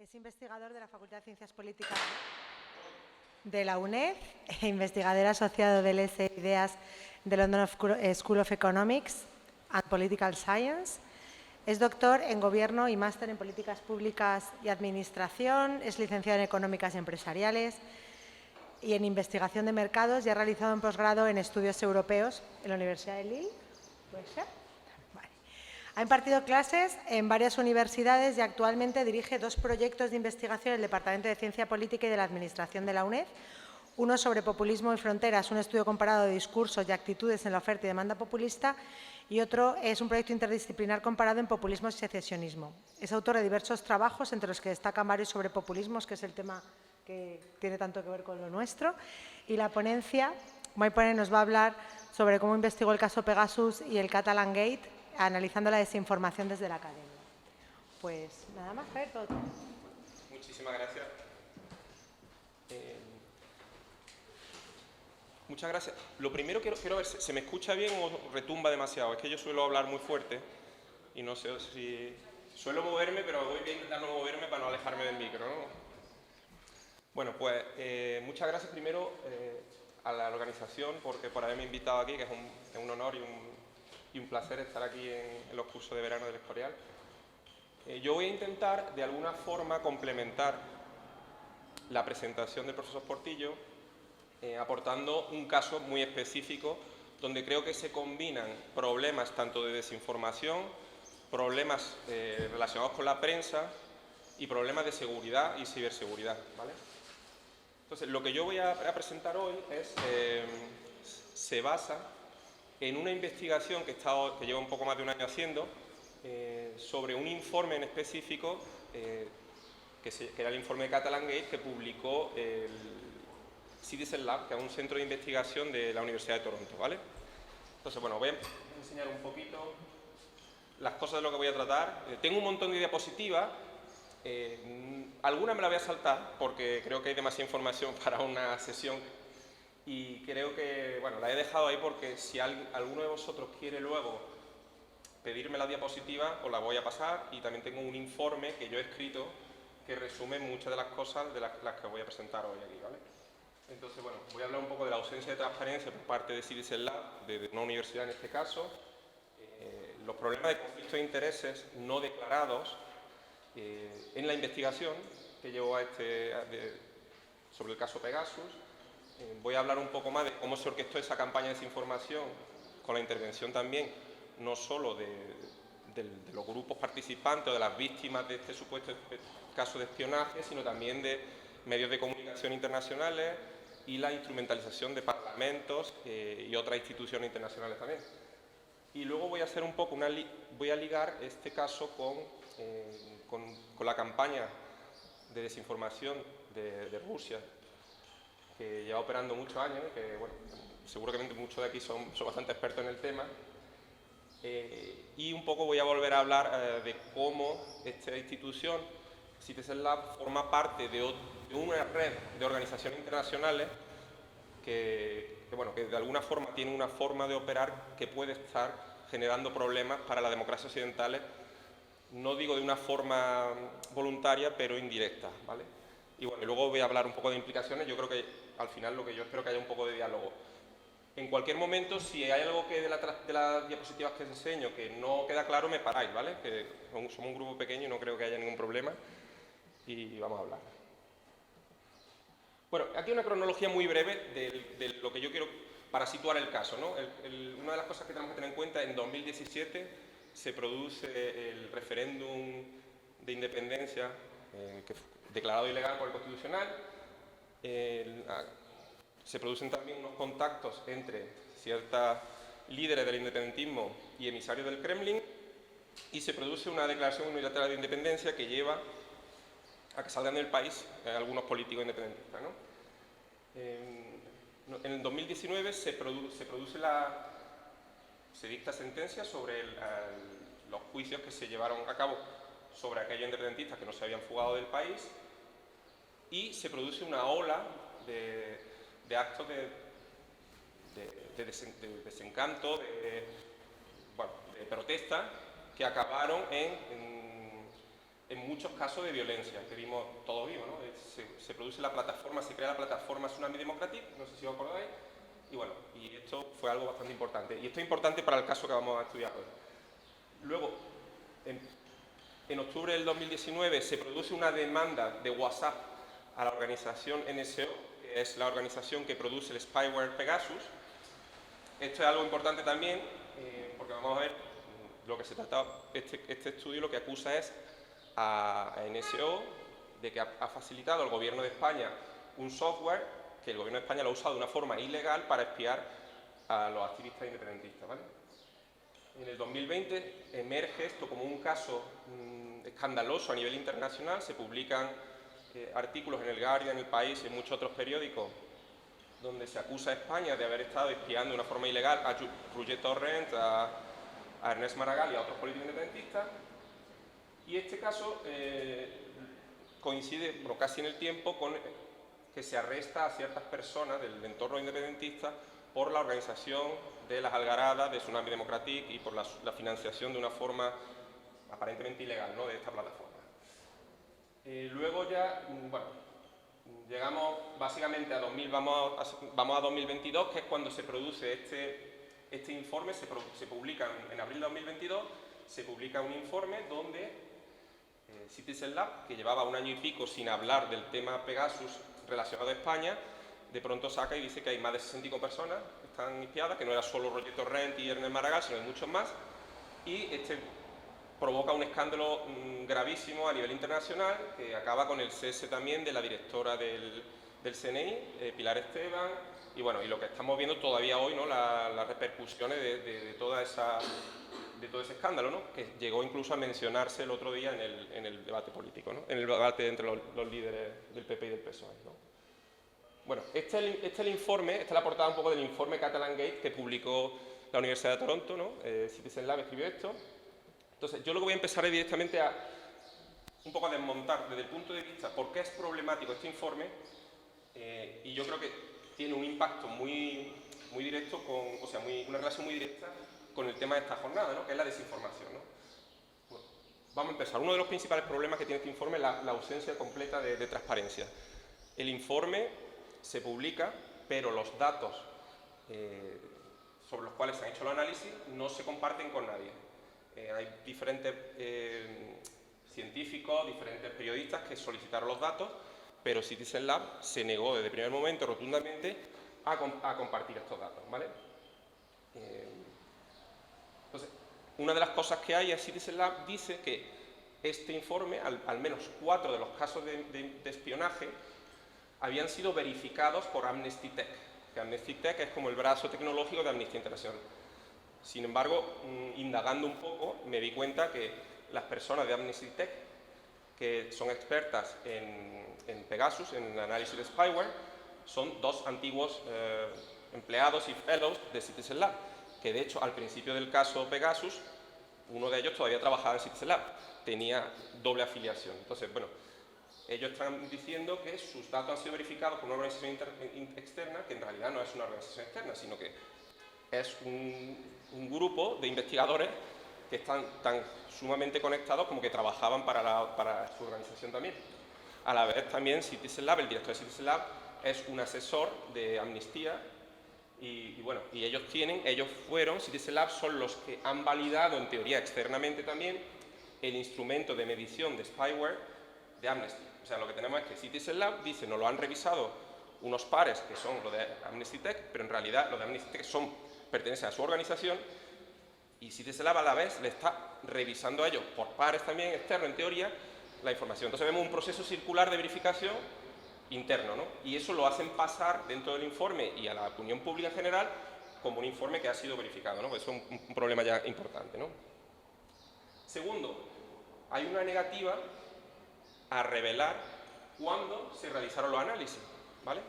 Es investigador de la Facultad de Ciencias Políticas de la UNED e investigador asociado del S.Ideas de London School of Economics and Political Science. Es doctor en Gobierno y máster en Políticas Públicas y Administración. Es licenciado en Económicas y Empresariales y en Investigación de Mercados y ha realizado un posgrado en Estudios Europeos en la Universidad de Lille. ¿Puede ser? Vale. Ha impartido clases en varias universidades y actualmente dirige dos proyectos de investigación en el Departamento de Ciencia Política y de la Administración de la UNED. Uno sobre populismo y fronteras, un estudio comparado de discursos y actitudes en la oferta y demanda populista, y otro es un proyecto interdisciplinar comparado en populismo y secesionismo. Es autor de diversos trabajos, entre los que destacan varios sobre populismos, que es el tema que tiene tanto que ver con lo nuestro, y la ponencia, Maipone nos va a hablar sobre cómo investigó el caso Pegasus y el Catalan Gate, analizando la desinformación desde la academia. Pues nada más, Javier, todo. Muchísimas gracias. Muchas gracias. Lo primero quiero ver, ¿se me escucha bien o retumba demasiado? Es que yo suelo hablar muy fuerte y no sé si... Suelo moverme, pero voy intentando moverme para no alejarme del micro, ¿no? Bueno, pues muchas gracias primero a la organización por haberme invitado aquí, que es un honor y un placer estar aquí en los cursos de verano del Escorial. Yo voy a intentar de alguna forma complementar la presentación del profesor Portillo aportando un caso muy específico donde creo que se combinan problemas tanto de desinformación, problemas relacionados con la prensa y problemas de seguridad y ciberseguridad, ¿vale? Entonces, lo que yo voy a presentar hoy se basa en una investigación que llevo un poco más de un año haciendo sobre un informe en específico que era el informe de Catalan Gate que publicó el Citizen Lab, que es un centro de investigación de la Universidad de Toronto, ¿vale? Entonces, bueno, voy a enseñar un poquito las cosas de lo que voy a tratar. Tengo un montón de diapositivas. Alguna me la voy a saltar porque creo que hay demasiada información para una sesión y creo que, bueno, la he dejado ahí porque si alguno de vosotros quiere luego pedirme la diapositiva, os la voy a pasar, y también tengo un informe que yo he escrito que resume muchas de las cosas de las que voy a presentar hoy aquí, ¿vale? Entonces, bueno, voy a hablar un poco de la ausencia de transparencia por parte de Citizen Lab, de una universidad en este caso, los problemas de conflicto de intereses no declarados en la investigación que llevó sobre el caso Pegasus. Voy a hablar un poco más de cómo se orquestó esa campaña de desinformación con la intervención también, no solo de los grupos participantes o de las víctimas de este supuesto caso de espionaje, sino también de medios de comunicación internacionales y la instrumentalización de parlamentos y otras instituciones internacionales también. Y luego voy a hacer un poco voy a ligar este caso con la campaña de desinformación de Rusia, que lleva operando muchos años, que bueno, seguramente muchos de aquí son bastante expertos en el tema. Y un poco voy a volver a hablar de cómo esta institución, Citizen Lab, forma parte de una red de organizaciones internacionales que de alguna forma tienen una forma de operar que puede estar generando problemas para las democracias occidentales, no digo de una forma voluntaria, pero indirecta, ¿vale? Y bueno, y luego voy a hablar un poco de implicaciones. Yo creo que al final lo que yo espero que haya un poco de diálogo. En cualquier momento, si hay algo que de las diapositivas que os enseño que no queda claro, me paráis, ¿vale? Que somos un grupo pequeño y no creo que haya ningún problema. Y vamos a hablar. Bueno, aquí hay una cronología muy breve de lo que yo quiero para situar el caso, ¿no? Una de las cosas que tenemos que tener en cuenta, en 2017 se produce el referéndum de independencia que fue declarado ilegal por el Constitucional. Se producen también unos contactos entre ciertas líderes del independentismo y emisarios del Kremlin, y se produce una declaración unilateral de independencia que lleva a que salgan del país algunos políticos independentistas, ¿no? En el 2019 se dicta sentencia sobre los juicios que se llevaron a cabo sobre aquellos independentistas que no se habían fugado del país, y se produce una ola de actos de desencanto, de protesta, que acabaron en en muchos casos de violencia, que todos vimos, ¿no? Se produce la plataforma, se crea la plataforma Tsunami Democratic, no sé si os acordáis, y bueno, y esto fue algo bastante importante. Y esto es importante para el caso que vamos a estudiar hoy. Luego, en octubre del 2019 se produce una demanda de WhatsApp a la organización NSO, que es la organización que produce el spyware Pegasus. Esto es algo importante también, porque vamos a ver lo que se trata, este estudio lo que acusa es a NSO de que ha facilitado al gobierno de España un software que el gobierno de España lo ha usado de una forma ilegal para espiar a los activistas independentistas, ¿vale? En el 2020 emerge esto como un caso escandaloso a nivel internacional, se publican artículos en el Guardian, en El País y en muchos otros periódicos donde se acusa a España de haber estado espiando de una forma ilegal a Roger Torrent, a Ernest Maragall y a otros políticos independentistas. Y este caso coincide casi en el tiempo con que se arresta a ciertas personas del entorno independentista por la organización de las algaradas de Tsunami Democratic y por la financiación de una forma aparentemente ilegal, ¿no?, de esta plataforma. Luego ya, bueno, llegamos básicamente a vamos a 2022, que es cuando se produce este informe, se publica en abril de 2022, se publica un informe donde Citizen Lab, que llevaba un año y pico sin hablar del tema Pegasus relacionado a España, de pronto saca y dice que hay más de 65 personas que están espiadas, que no era solo Roger Torrent y Ernest Maragall, sino hay muchos más, y provoca un escándalo gravísimo a nivel internacional, que acaba con el cese también de la directora del CNI, Pilar Esteban, y bueno, y lo que estamos viendo todavía hoy, ¿no?, las repercusiones de todo ese escándalo, ¿no?, que llegó incluso a mencionarse el otro día en el debate político, ¿no?, en el debate entre los líderes del PP y del PSOE, ¿no? Bueno, este es el informe, esta es la portada un poco del informe Catalan Gate que publicó la Universidad de Toronto, ¿no? Citizen Lab escribió esto. Entonces, yo lo que voy a empezar es directamente un poco a desmontar desde el punto de vista por qué es problemático este informe, y yo creo que tiene un impacto muy directo, una relación muy directa con el tema de esta jornada, ¿no?, que es la desinformación, ¿no? Bueno, vamos a empezar. Uno de los principales problemas que tiene este informe es la ausencia completa de transparencia. El informe se publica, pero los datos sobre los cuales se han hecho el análisis no se comparten con nadie. Hay diferentes científicos, diferentes periodistas que solicitaron los datos, pero Citizen Lab se negó desde el primer momento rotundamente a compartir estos datos, ¿vale? Entonces, una de las cosas que hay es Citizen Lab dice que este informe, al menos 4 de los casos de espionaje, habían sido verificados por Amnesty Tech, que Amnesty Tech es como el brazo tecnológico de Amnistía Internacional. Sin embargo, indagando un poco, me di cuenta que las personas de Amnesty Tech, que son expertas en Pegasus, en análisis de spyware, son 2 antiguos empleados y fellows de Citizen Lab, que de hecho al principio del caso Pegasus, uno de ellos todavía trabajaba en Citizen Lab, tenía doble afiliación. Entonces, bueno, ellos están diciendo que sus datos han sido verificados por una organización externa, que en realidad no es una organización externa, sino que es un grupo de investigadores que están tan sumamente conectados como que trabajaban para su organización también. A la vez también Citizen Lab, el director de Citizen Lab, es un asesor de Amnistía y bueno, y Citizen Lab son los que han validado en teoría externamente también el instrumento de medición de spyware de Amnesty. O sea, lo que tenemos es que Citizen Lab dice, nos lo han revisado unos pares que son los de Amnesty Tech, pero en realidad los de Amnesty Tech pertenecen a su organización, y Citizen Lab a la vez le está revisando a ellos, por pares también externos en teoría, la información. Entonces vemos un proceso circular de verificación interno, ¿no? Y eso lo hacen pasar dentro del informe y a la opinión pública en general como un informe que ha sido verificado, ¿no? Pues eso es un problema ya importante, ¿no? Segundo, hay una negativa a revelar cuándo se realizaron los análisis, ¿vale?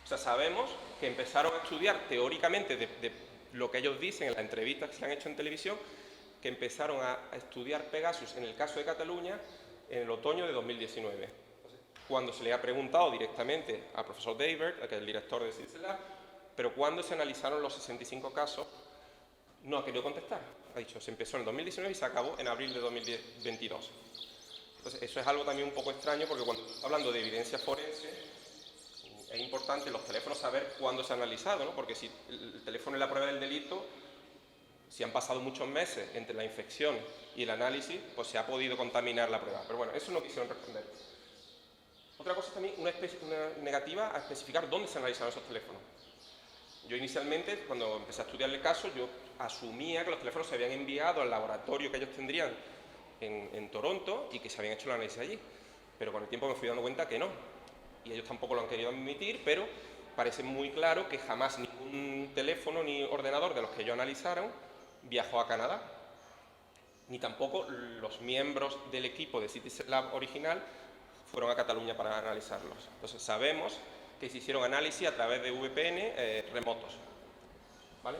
O sea, sabemos que empezaron a estudiar teóricamente de lo que ellos dicen en las entrevistas que se han hecho en televisión, que empezaron a estudiar Pegasus en el caso de Cataluña en el otoño de 2019. Entonces, cuando se le ha preguntado directamente al profesor David, que es el director de Citizen Lab, pero cuando se analizaron los 65 casos, no ha querido contestar. Ha dicho, se empezó en el 2019 y se acabó en abril de 2022. Entonces, eso es algo también un poco extraño porque cuando estamos hablando de evidencia forense, es importante en los teléfonos saber cuándo se ha analizado, ¿no? Porque si el teléfono es la prueba del delito, si han pasado muchos meses entre la infección y el análisis, pues se ha podido contaminar la prueba. Pero bueno, eso no quisieron responder. Otra cosa también, una negativa a especificar dónde se analizaron esos teléfonos. Yo inicialmente, cuando empecé a estudiar el caso, yo asumía que los teléfonos se habían enviado al laboratorio que ellos tendrían en Toronto y que se habían hecho el análisis allí. Pero con el tiempo me fui dando cuenta que no. Y ellos tampoco lo han querido admitir, pero parece muy claro que jamás ningún teléfono ni ordenador de los que ellos analizaron viajó a Canadá. Ni tampoco los miembros del equipo de Citizen Lab original fueron a Cataluña para analizarlos. Entonces sabemos que se hicieron análisis a través de VPN remotos. ¿Vale?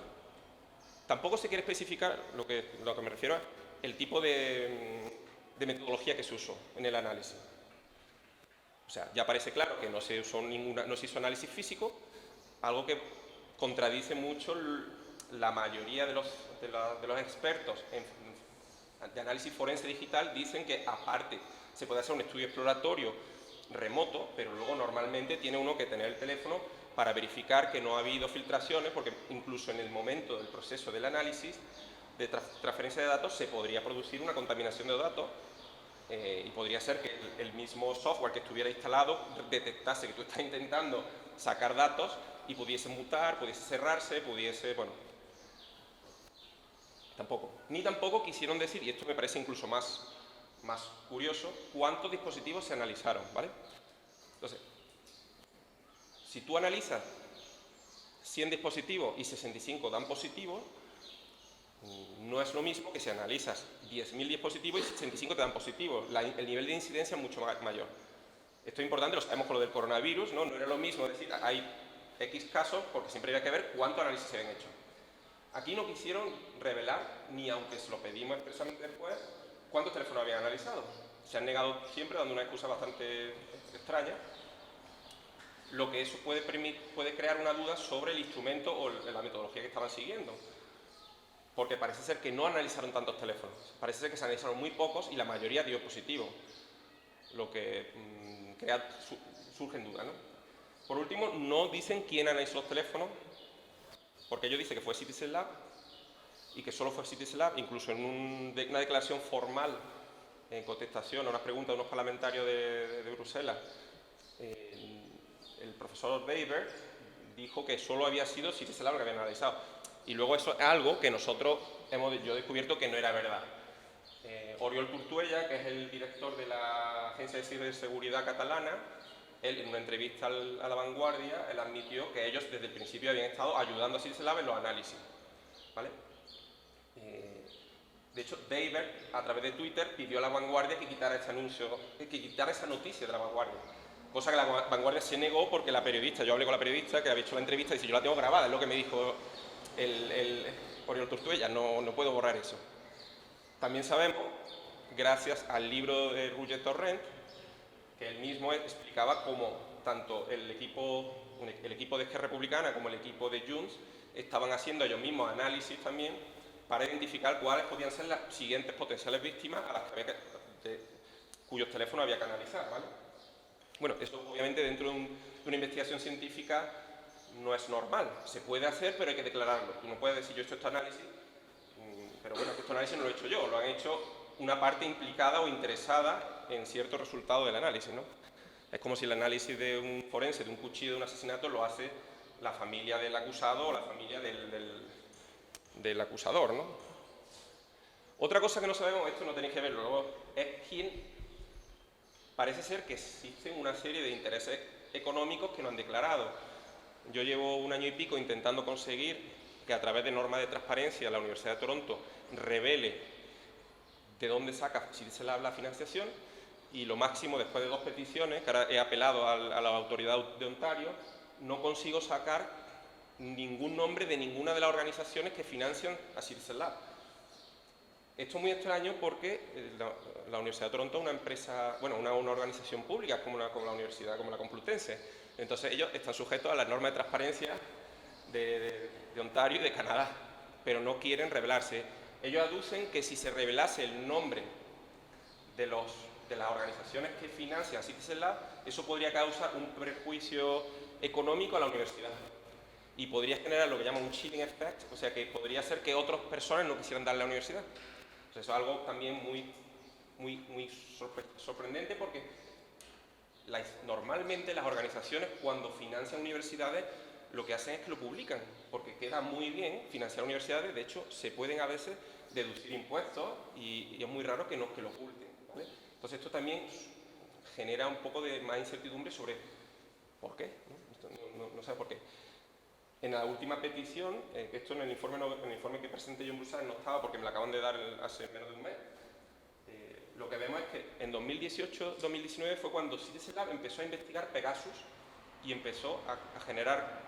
Tampoco se quiere especificar, lo que me refiero a el tipo de metodología que se usó en el análisis. O sea, ya parece claro que no se hizo análisis físico, algo que contradice mucho la mayoría de los expertos de análisis forense digital. Dicen que aparte se puede hacer un estudio exploratorio remoto, pero luego normalmente tiene uno que tener el teléfono para verificar que no ha habido filtraciones, porque incluso en el momento del proceso del análisis de transferencia de datos se podría producir una contaminación de datos y podría ser que el mismo software que estuviera instalado detectase que tú estás intentando sacar datos y pudiese mutar, pudiese cerrarse, pudiese, bueno, tampoco. Ni tampoco quisieron decir, y esto me parece incluso más curioso, cuántos dispositivos se analizaron, ¿vale? Entonces, si tú analizas 100 dispositivos y 65 dan positivo, no es lo mismo que si analizas 10.000 dispositivos y 65 te dan positivo. El nivel de incidencia es mucho mayor. Esto es importante, lo sabemos con lo del coronavirus, ¿no? No era lo mismo decir, hay X casos, porque siempre había que ver cuántos análisis se habían hecho. Aquí no quisieron revelar, ni aunque se lo pedimos expresamente después, cuántos teléfonos habían analizado. Se han negado siempre, dando una excusa bastante extraña, lo que eso puede crear una duda sobre el instrumento o la metodología que estaban siguiendo. Porque parece ser que no analizaron tantos teléfonos. Parece ser que se analizaron muy pocos y la mayoría dio positivo. Lo que surgen dudas, ¿no? Por último, no dicen quién analizó los teléfonos, porque ellos dicen que fue Citizen Lab y que solo fue Citizen Lab, incluso en una declaración formal en contestación a unas preguntas de unos parlamentarios de Bruselas. El profesor Weber dijo que solo había sido Citizen Lab que habían analizado. Y luego eso es algo que nosotros yo he descubierto que no era verdad. Oriol Tortuella, que es el director de la Agencia de Ciberseguridad catalana, él en una entrevista a La Vanguardia, él admitió que ellos desde el principio habían estado ayudando a Citizen Lab en los análisis. ¿Vale? De hecho, Weber, a través de Twitter, pidió a La Vanguardia que quitara ese anuncio, que quitara esa noticia de La Vanguardia. Cosa que La Vanguardia se negó porque la periodista, yo hablé con la periodista que había hecho la entrevista y dice, yo la tengo grabada, es lo que me dijo el Oriol Tortuella, no puedo borrar eso. También sabemos, gracias al libro de Roger Torrent, que él mismo explicaba cómo tanto el equipo de Esquerra Republicana como el equipo de Junts estaban haciendo ellos mismos análisis también para identificar cuáles podían ser las siguientes potenciales víctimas a las cuyos teléfonos había que analizar, ¿vale? Bueno, esto obviamente dentro de una investigación científica no es normal. Se puede hacer, pero hay que declararlo. Tú no puedes decir, yo he hecho este análisis, pero bueno, este análisis no lo he hecho yo, lo han hecho una parte implicada o interesada en cierto resultado del análisis, ¿no? Es como si el análisis de un forense, de un cuchillo, de un asesinato, lo hace la familia del acusado o la familia del acusador, ¿no? Otra cosa que no sabemos, esto no tenéis que verlo, es quién. Parece ser que existen una serie de intereses económicos que no han declarado. Yo llevo 1 año y pico intentando conseguir que a través de normas de transparencia la Universidad de Toronto revele de dónde saca Citizen Lab la financiación, y lo máximo, después de 2 peticiones, que ahora he apelado a la autoridad de Ontario, no consigo sacar ningún nombre de ninguna de las organizaciones que financian a Citizen Lab. Esto es muy extraño porque la Universidad de Toronto es una empresa, bueno, una organización pública como la universidad, como la Complutense. Entonces ellos están sujetos a las normas de transparencia de Ontario y de Canadá. pero no quieren revelarse. Ellos aducen que si se revelase el nombre de las organizaciones que financian Citizen Lab, eso podría causar un perjuicio económico a la universidad y podría generar lo que llaman un chilling effect, o sea que podría ser que otras personas no quisieran darle a la universidad. O sea, eso es algo también muy sorprendente porque normalmente las organizaciones cuando financian universidades lo que hacen es que lo publican, porque queda muy bien financiar universidades, de hecho se pueden a veces deducir impuestos y es muy raro que lo oculten, ¿vale? Entonces esto también genera un poco de más incertidumbre sobre por qué, no sé por qué. En la última petición, esto en el informe que presenté yo en Bruselas no estaba porque me lo acaban de dar hace menos de un mes, lo que vemos es que en 2018-2019 fue cuando Citizen Lab empezó a investigar Pegasus y empezó a generar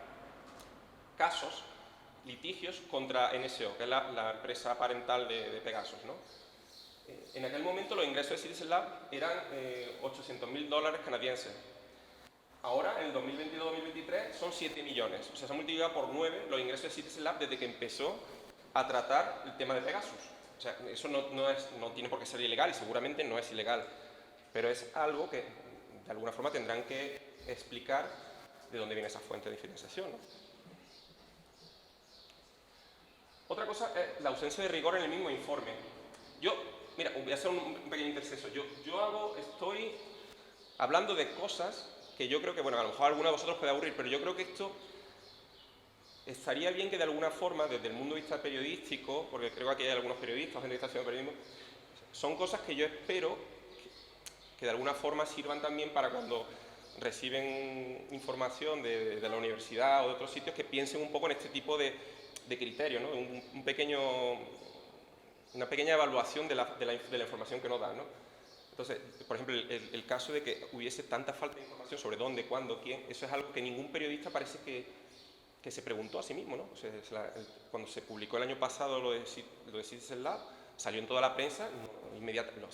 casos, litigios contra NSO, que es la empresa parental de Pegasus, ¿no? En aquel momento los ingresos de Citizen Lab eran $800.000 canadienses. Ahora, en el 2022-2023, son 7 millones. O sea, se ha multiplicado por 9 los ingresos de Citizen Lab desde que empezó a tratar el tema de Pegasus. O sea, eso no tiene por qué ser ilegal y seguramente no es ilegal. Pero es algo que, de alguna forma, tendrán que explicar de dónde viene esa fuente de financiación, ¿no? Otra cosa es la ausencia de rigor en el mismo informe. Mira, voy a hacer un pequeño interceso. Estoy hablando de cosas que yo creo que, bueno, a lo mejor a alguno de vosotros puede aburrir, pero yo creo que esto estaría bien que de alguna forma, desde el mundo de vista periodístico, porque creo que aquí hay algunos periodistas, gente que está haciendo periodismo, son cosas que yo espero que de alguna forma sirvan también para cuando reciben información de la universidad o de otros sitios, que piensen un poco en este tipo de criterios, ¿no? Una pequeña evaluación de la información que nos dan, ¿no? Entonces, por ejemplo, el caso de que hubiese tanta falta de información sobre dónde, cuándo, quién, eso es algo que ningún periodista parece que se preguntó a sí mismo, ¿no? O sea, cuando se publicó el año pasado lo de Citizen Lab, salió en toda la prensa,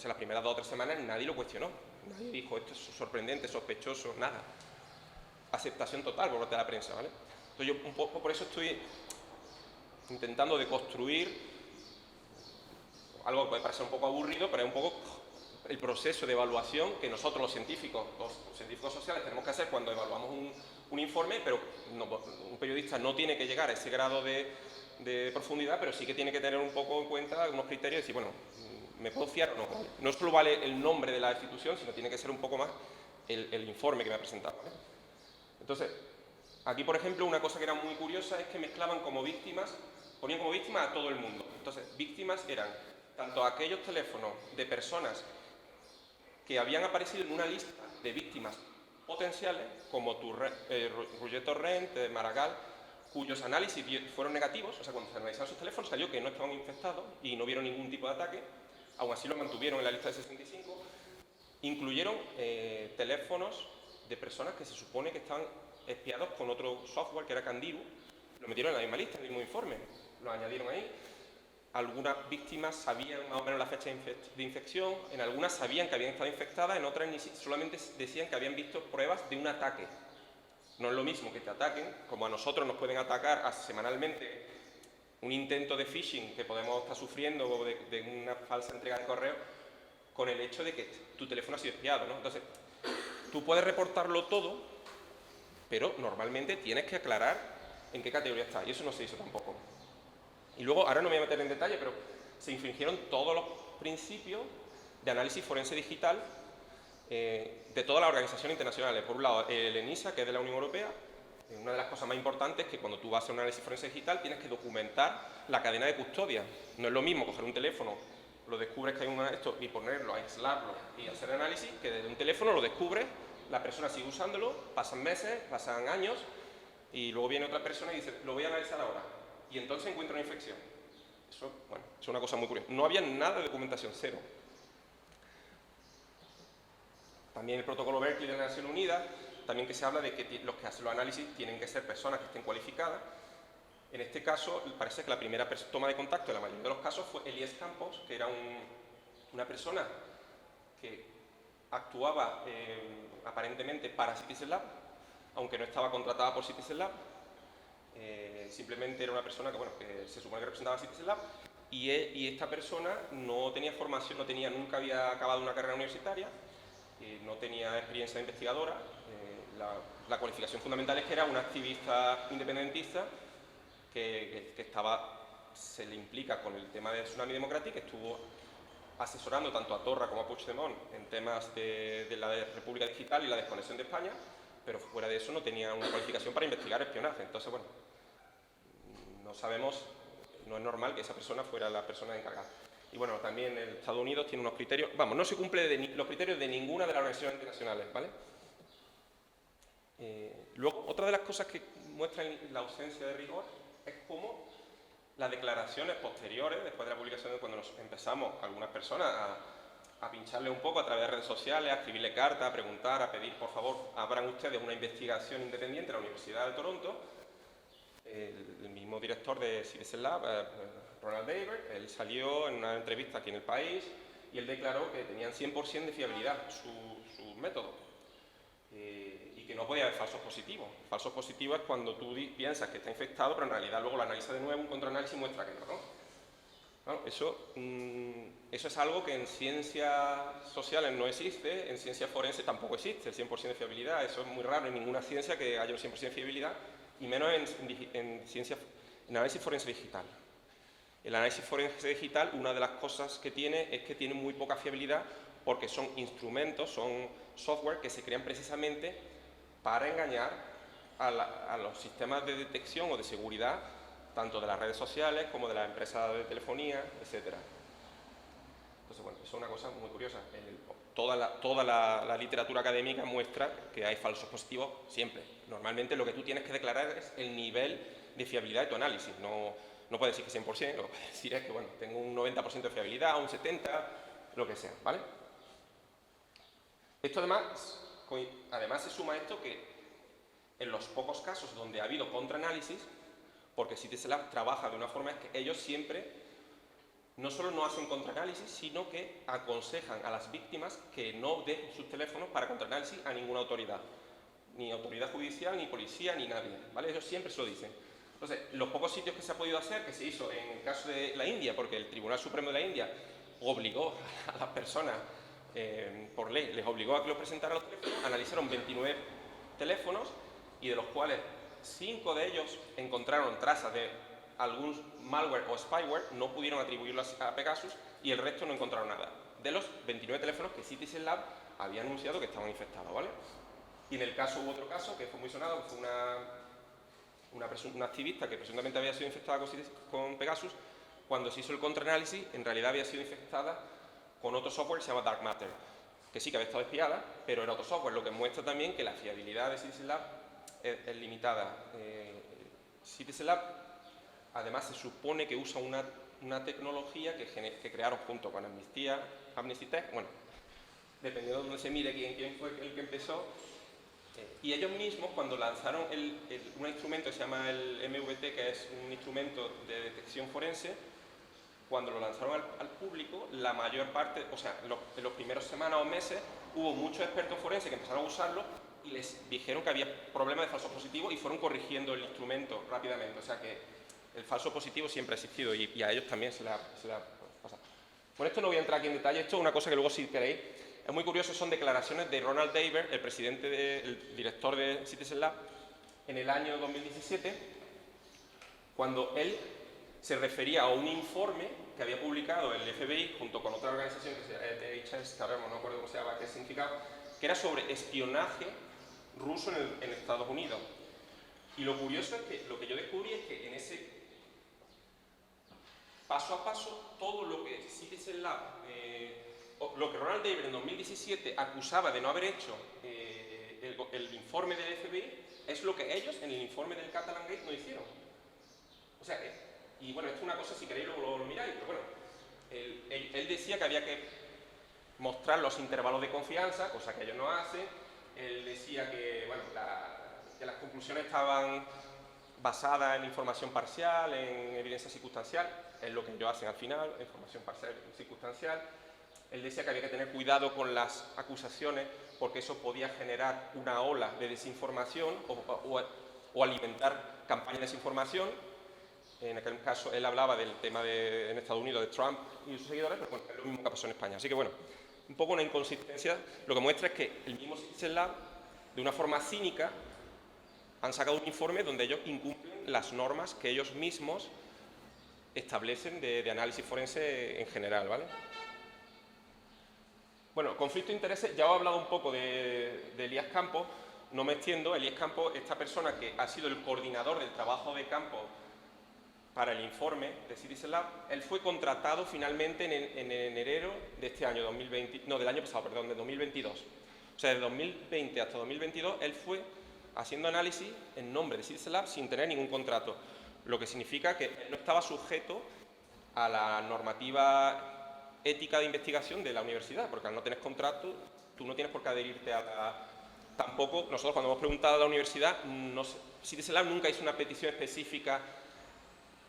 las primeras 2 o 3 semanas nadie lo cuestionó. Nadie dijo, esto es sorprendente, sospechoso, nada. Aceptación total por parte de la prensa, ¿vale? Entonces yo un poco por eso estoy intentando deconstruir algo que puede parecer un poco aburrido, pero es un poco el proceso de evaluación que nosotros los científicos sociales tenemos que hacer cuando evaluamos un informe, pero un periodista no tiene que llegar a ese grado de profundidad, pero sí que tiene que tener un poco en cuenta unos criterios y decir, bueno, ¿me puedo fiar o no? No solo vale el nombre de la institución, sino tiene que ser un poco más el informe que me ha presentado, ¿vale? Entonces, aquí, por ejemplo, una cosa que era muy curiosa es que mezclaban ponían como víctimas a todo el mundo. Entonces, víctimas eran tanto aquellos teléfonos de personas que habían aparecido en una lista de víctimas potenciales, como Roger Torrent, Maragall, cuyos análisis fueron negativos, o sea, cuando se analizaron sus teléfonos salió que no estaban infectados y no vieron ningún tipo de ataque, aún así los mantuvieron en la lista de 65, incluyeron teléfonos de personas que se supone que estaban espiados con otro software que era Candiru, lo metieron en la misma lista, en el mismo informe, lo añadieron ahí. Algunas víctimas sabían más o menos la fecha de infección, en algunas sabían que habían estado infectadas, en otras solamente decían que habían visto pruebas de un ataque. No es lo mismo que te ataquen, como a nosotros nos pueden atacar semanalmente un intento de phishing que podemos estar sufriendo o de una falsa entrega de correo, con el hecho de que tu teléfono ha sido espiado, ¿no? Entonces, tú puedes reportarlo todo, pero normalmente tienes que aclarar en qué categoría está, y eso no se hizo tampoco. Y luego, ahora no me voy a meter en detalle, pero se infringieron todos los principios de análisis forense digital de todas las organizaciones internacionales. Por un lado, el ENISA, que es de la Unión Europea. Una de las cosas más importantes es que cuando tú vas a hacer un análisis forense digital tienes que documentar la cadena de custodia. No es lo mismo coger un teléfono, lo descubres que hay esto y ponerlo, aislarlo y hacer análisis, que desde un teléfono lo descubres, la persona sigue usándolo, pasan meses, pasan años y luego viene otra persona y dice, lo voy a analizar ahora. Y entonces encuentra una infección. Eso, bueno, es una cosa muy curiosa. No había nada de documentación, cero. También el protocolo Berkeley de las Naciones Unidas, también que se habla de que los que hacen los análisis tienen que ser personas que estén cualificadas. En este caso, parece que la primera toma de contacto en la mayoría de los casos fue Elías Campos, que era una persona que actuaba aparentemente para Citizen Lab, aunque no estaba contratada por Citizen Lab. simplemente era una persona que, bueno, que se supone que representaba a Citizen Lab, y esta persona no tenía formación, nunca había acabado una carrera universitaria, no tenía experiencia de investigadora. La cualificación fundamental es que era una activista independentista que se le implica con el tema del Tsunami Democratic, que estuvo asesorando tanto a Torra como a Puigdemont en temas de la República Digital y la desconexión de España, pero fuera de eso no tenía una cualificación para investigar espionaje. Entonces, bueno, no sabemos, no es normal que esa persona fuera la persona encargada. Y bueno, también en Estados Unidos tiene unos criterios, vamos, no se cumplen los criterios de ninguna de las organizaciones internacionales, ¿vale? Luego, otra de las cosas que muestran la ausencia de rigor es cómo las declaraciones posteriores, después de la publicación, cuando nos empezamos, algunas personas, a pincharle un poco a través de redes sociales, a escribirle cartas, a preguntar, a pedir, por favor, abran ustedes una investigación independiente en la Universidad de Toronto. El mismo director de Citizen Lab, Ronald Daber, él salió en una entrevista aquí en El País y él declaró que tenían 100% de fiabilidad sus métodos y que no podía haber falsos positivos. Falsos positivos es cuando tú piensas que está infectado, pero en realidad luego lo analiza de nuevo, un contraanálisis muestra que no, ¿no? Bueno, eso es algo que en ciencias sociales no existe, en ciencias forenses tampoco existe, el 100% de fiabilidad. Eso es muy raro en ninguna ciencia que haya un 100% de fiabilidad, y menos en análisis forense digital. El análisis forense digital, una de las cosas que tiene es que tiene muy poca fiabilidad porque son instrumentos, son software que se crean precisamente para engañar a los sistemas de detección o de seguridad, tanto de las redes sociales como de las empresas de telefonía, etc. Entonces, bueno, eso es una cosa muy curiosa. Toda la literatura académica muestra que hay falsos positivos siempre. Normalmente lo que tú tienes que declarar es el nivel de fiabilidad de tu análisis. No puedes decir que 100%, lo que puedes decir es que, bueno, tengo un 90% de fiabilidad, un 70%, lo que sea, ¿vale? Esto además se suma a esto que en los pocos casos donde ha habido contraanálisis, porque Citizen Lab trabaja de una forma es que ellos siempre no solo no hacen contraanálisis, sino que aconsejan a las víctimas que no den sus teléfonos para contraanálisis a ninguna autoridad, ni autoridad judicial, ni policía, ni nadie, ¿vale? Ellos siempre se lo dicen. Entonces, los pocos sitios que se ha podido hacer, que se hizo en el caso de la India, porque el Tribunal Supremo de la India obligó a las personas, por ley, les obligó a que los presentaran los teléfonos, analizaron 29 teléfonos y de los cuales 5 de ellos encontraron trazas de algún malware o spyware, no pudieron atribuirlo a Pegasus y el resto no encontraron nada. De los 29 teléfonos que Citizen Lab había anunciado que estaban infectados, ¿vale? Y en el caso hubo otro caso que fue muy sonado, que fue una activista que presuntamente había sido infectada con Pegasus. Cuando se hizo el contraanálisis, en realidad había sido infectada con otro software que se llama Dark Matter, que sí que había estado espiada, pero era otro software, lo que muestra también que la fiabilidad de Citizen Lab es limitada. Citizen Lab, además, se supone que usa una tecnología que crearon junto con Amnesty Tech, bueno, dependiendo de dónde se mire quién fue el que empezó, y ellos mismos, cuando lanzaron un instrumento que se llama el MVT, que es un instrumento de detección forense, cuando lo lanzaron al público, la mayor parte, o sea, en los primeros semanas o meses, hubo muchos expertos forenses que empezaron a usarlo y les dijeron que había problemas de falsos positivos y fueron corrigiendo el instrumento rápidamente. O sea que el falso positivo siempre ha existido y a ellos también se le ha pasado. Bueno, esto no voy a entrar aquí en detalle, esto es una cosa que luego, si queréis, es muy curioso, son declaraciones de Ronald Daber, el director de Citizen Lab, en el año 2017, cuando él se refería a un informe que había publicado el FBI junto con otra organización que se llama DHS, que ahora no me acuerdo cómo se llama, qué significaba, que era sobre espionaje ruso en Estados Unidos. Y lo curioso es que lo que yo descubrí es que en ese paso a paso, todo lo que Citizen Lab, lo que Ronald Daber en 2017 acusaba de no haber hecho el informe del FBI, es lo que ellos en el informe del Catalan Gate no hicieron. O sea, y bueno, esto es una cosa, si queréis lo miráis, pero bueno, él decía que había que mostrar los intervalos de confianza, cosa que ellos no hacen. Él decía que, bueno, que las conclusiones estaban basadas en información parcial, en evidencia circunstancial, es lo que ellos hacen al final, información parcial y circunstancial. Él decía que había que tener cuidado con las acusaciones porque eso podía generar una ola de desinformación o alimentar campañas de desinformación. En aquel caso él hablaba del tema en Estados Unidos de Trump y sus seguidores, pero bueno, es lo mismo que pasó en España. Así que bueno, un poco una inconsistencia. Lo que muestra es que el mismo Citizen Lab, de una forma cínica, han sacado un informe donde ellos incumplen las normas que ellos mismos establecen de análisis forense en general, ¿vale? Bueno, conflicto de intereses, ya os he hablado un poco de Elías Campos, no me extiendo. Elías Campos, esta persona que ha sido el coordinador del trabajo de campo para el informe de Citizen Lab, él fue contratado finalmente en enero de este año, 2020, no, del año pasado, perdón, de 2022. O sea, de 2020 hasta 2022, él fue haciendo análisis en nombre de Citizen Lab sin tener ningún contrato, lo que significa que él no estaba sujeto a la normativa ética de investigación de la universidad, porque al no tener contrato, tú no tienes por qué adherirte a la... Tampoco, nosotros cuando hemos preguntado a la universidad, Citizen Lab nunca hizo una petición específica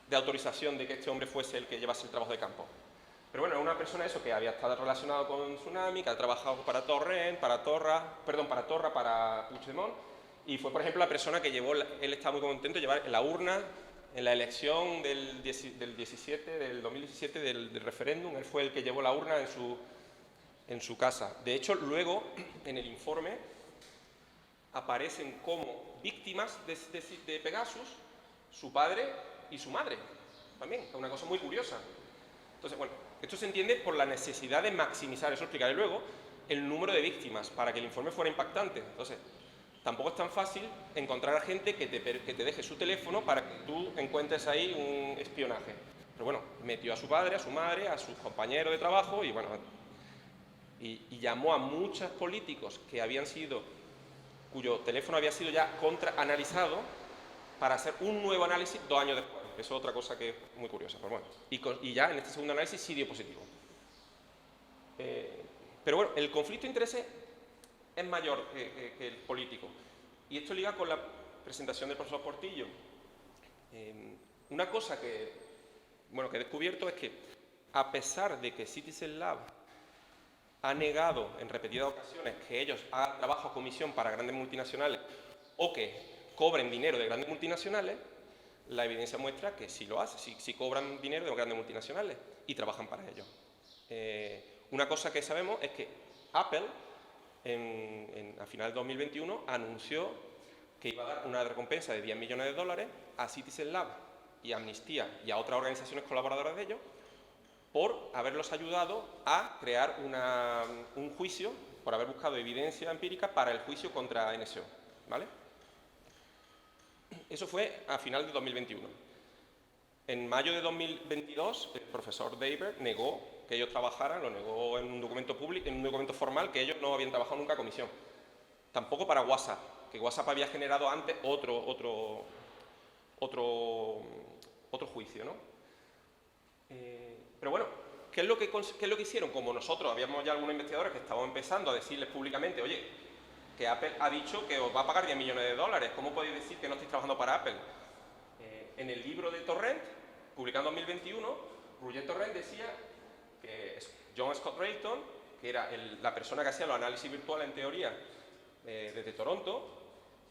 de autorización de que este hombre fuese el que llevase el trabajo de campo. Pero bueno, es una persona eso que había estado relacionado con Tsunami, que ha trabajado para Torrent, para Torra, para Puigdemont, y fue, por ejemplo, la persona que llevó, él estaba muy contento de llevar la urna en la elección del 2017, del referéndum. Él fue el que llevó la urna en su casa. De hecho, luego, en el informe, aparecen como víctimas de Pegasus su padre y su madre, también, es una cosa muy curiosa. Entonces, bueno, esto se entiende por la necesidad de maximizar, eso explicaré luego, el número de víctimas, para que el informe fuera impactante. Entonces, tampoco es tan fácil encontrar a gente que te deje su teléfono para que tú encuentres ahí un espionaje. Pero bueno, metió a su padre, a su madre, a sus compañeros de trabajo y bueno, y llamó a muchos políticos cuyo teléfono había sido ya analizado para hacer un nuevo análisis 2 años después. Eso es otra cosa que es muy curiosa. Pero bueno, y ya en este segundo análisis sí dio positivo. Pero bueno, el conflicto de intereses es mayor que el político. Y esto liga con la presentación del profesor Portillo. Una cosa que he descubierto es que, a pesar de que Citizen Lab ha negado en repetidas ocasiones que ellos hagan trabajo a comisión para grandes multinacionales o que cobren dinero de grandes multinacionales, la evidencia muestra que sí lo hace, sí cobran dinero de grandes multinacionales y trabajan para ellos. Una cosa que sabemos es que Apple, a final de 2021, anunció que iba a dar una recompensa de $10 millones a Citizen Lab y a Amnistía y a otras organizaciones colaboradoras de ellos por haberlos ayudado a crear un juicio, por haber buscado evidencia empírica para el juicio contra NSO, ¿vale? Eso fue a final de 2021. En mayo de 2022, el profesor Daber negó que ellos trabajaran, lo negó en un documento público, en un documento formal, que ellos no habían trabajado nunca a comisión. Tampoco para WhatsApp, que WhatsApp había generado antes otro juicio, ¿no? Pero bueno, ¿qué es lo que hicieron? Como nosotros habíamos ya algunos investigadores que estábamos empezando a decirles públicamente, oye, que Apple ha dicho que os va a pagar $10 millones, ¿cómo podéis decir que no estáis trabajando para Apple? En el libro de Torrent, publicado en 2021, Roger Torrent decía que John Scott Rayton, que era la persona que hacía los análisis virtuales en teoría desde Toronto,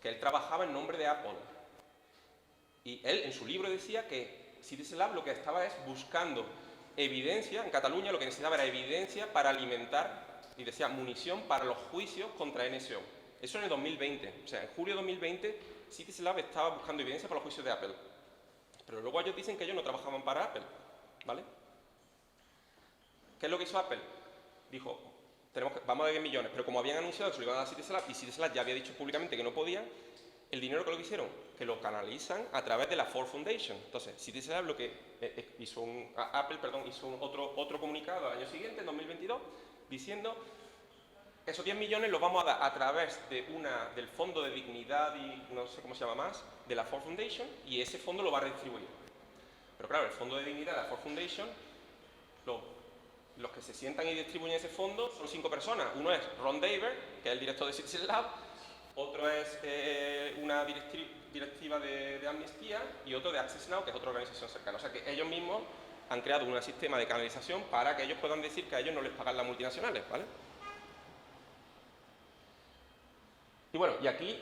que él trabajaba en nombre de Apple. Y él en su libro decía que Citizen Lab lo que estaba es buscando evidencia, en Cataluña lo que necesitaba era evidencia para alimentar, y decía, munición para los juicios contra NSO. Eso en el 2020, o sea, en julio de 2020, Citizen Lab estaba buscando evidencia para los juicios de Apple. Pero luego ellos dicen que ellos no trabajaban para Apple, ¿vale? ¿Qué es lo que hizo Apple? Dijo, vamos a dar 10 millones, pero como habían anunciado que se lo iban a dar a Citizen Lab, y Citizen Lab ya había dicho públicamente que no podía, el dinero que lo que hicieron, que lo canalizan a través de la Ford Foundation. Entonces, Citizen Lab lo que hizo Apple hizo otro comunicado al año siguiente, en 2022, diciendo esos 10 millones los vamos a dar a través del Fondo de Dignidad y no sé cómo se llama más, de la Ford Foundation, y ese fondo lo va a redistribuir. Pero claro, el Fondo de Dignidad de la Ford Foundation, los que se sientan y distribuyen ese fondo son 5 personas. Uno es Ron Daber, que es el director de Citizen Lab, otro es una directiva de Amnistía y otro de Access Now, que es otra organización cercana. O sea que ellos mismos han creado un sistema de canalización para que ellos puedan decir que a ellos no les pagan las multinacionales, ¿vale? Y bueno, y aquí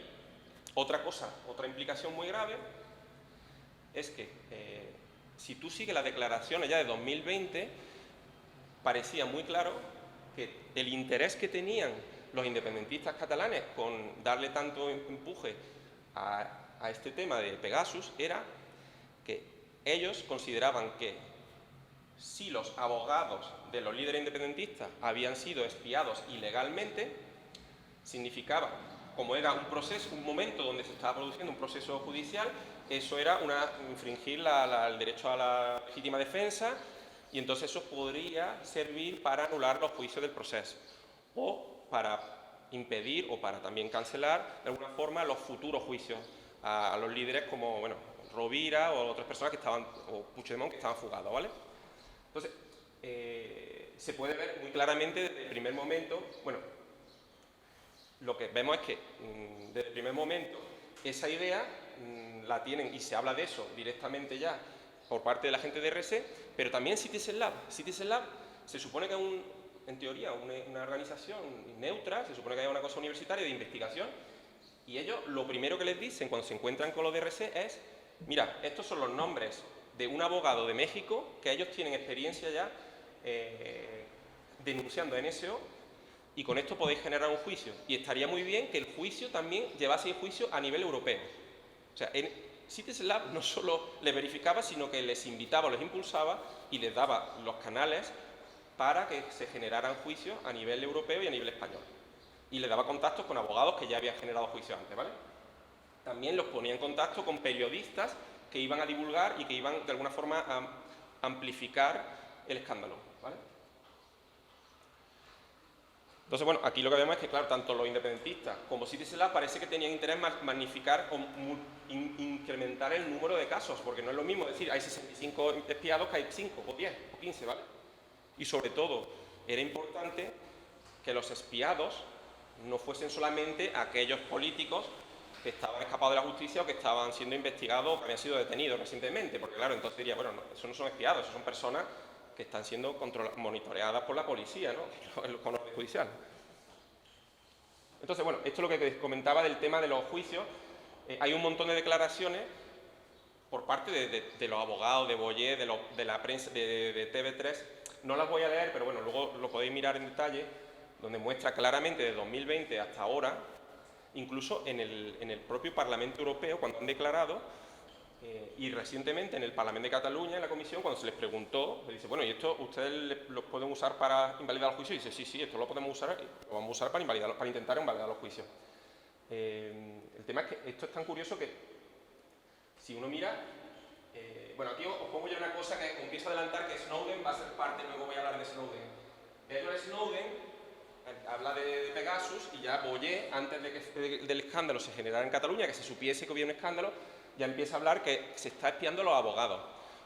Otra cosa, otra implicación muy grave es que si tú sigues las declaraciones ya de 2020, parecía muy claro que el interés que tenían los independentistas catalanes con darle tanto empuje a este tema de Pegasus era que ellos consideraban que si los abogados de los líderes independentistas habían sido espiados ilegalmente, significaba, como era un proceso, un momento donde se estaba produciendo un proceso judicial, eso era infringir el derecho a la legítima defensa, y entonces eso podría servir para anular los juicios del proceso o para impedir o para también cancelar de alguna forma los futuros juicios a los líderes como, bueno, Rovira o otras personas que estaban, o Puigdemont, que estaban fugados, ¿vale? Entonces, se puede ver muy claramente desde el primer momento, bueno, lo que vemos es que desde el primer momento esa idea la tienen, y se habla de eso directamente ya por parte de la gente de RC, pero también Citizen Lab. Citizen Lab se supone que es, en teoría, una organización neutra, se supone que es una cosa universitaria de investigación, y ellos lo primero que les dicen cuando se encuentran con los de RC es: mira, estos son los nombres de un abogado de México que ellos tienen experiencia ya denunciando a NSO, y con esto podéis generar un juicio. Y estaría muy bien que el juicio también llevase el juicio a nivel europeo. O sea, Citizen Lab no solo les verificaba, sino que les invitaba, les impulsaba y les daba los canales para que se generaran juicios a nivel europeo y a nivel español. Y les daba contactos con abogados que ya habían generado juicios antes, ¿vale? También los ponía en contacto con periodistas que iban a divulgar y que iban de alguna forma a amplificar el escándalo, ¿vale? Entonces, bueno, aquí lo que vemos es que, claro, tanto los independentistas como Citizen Lab parece que tenían interés en magnificar o incrementar el número de casos, porque no es lo mismo decir hay 65 espiados que hay 5 o 10 o 15, ¿vale? Y sobre todo, era importante que los espiados no fuesen solamente aquellos políticos que estaban escapados de la justicia o que estaban siendo investigados o que habían sido detenidos recientemente, porque claro, entonces diría, bueno, no, eso no son espiados, eso son personas que están siendo monitoreadas por la policía, ¿no? Con orden judicial. Entonces, bueno, esto es lo que comentaba del tema de los juicios. Hay un montón de declaraciones por parte de los abogados, de Boyer, de la prensa, de TV3. No las voy a leer, pero bueno, luego lo podéis mirar en detalle, donde muestra claramente de 2020 hasta ahora, incluso en el propio Parlamento Europeo, cuando han declarado, y recientemente en el Parlamento de Cataluña, en la comisión, cuando se les preguntó, le dice, bueno, ¿y esto ustedes lo pueden usar para invalidar los juicios? Y dice, sí, esto lo podemos usar, lo vamos a usar para intentar invalidar los juicios. El tema es que esto es tan curioso que, si uno mira, bueno, aquí os pongo ya una cosa que empiezo a adelantar, que Snowden va a ser parte, luego voy a hablar de Snowden. Edward Snowden habla de Pegasus, y ya Boyer, antes de que del escándalo se generara en Cataluña, que se supiese que había un escándalo, ya empieza a hablar que se está espiando a los abogados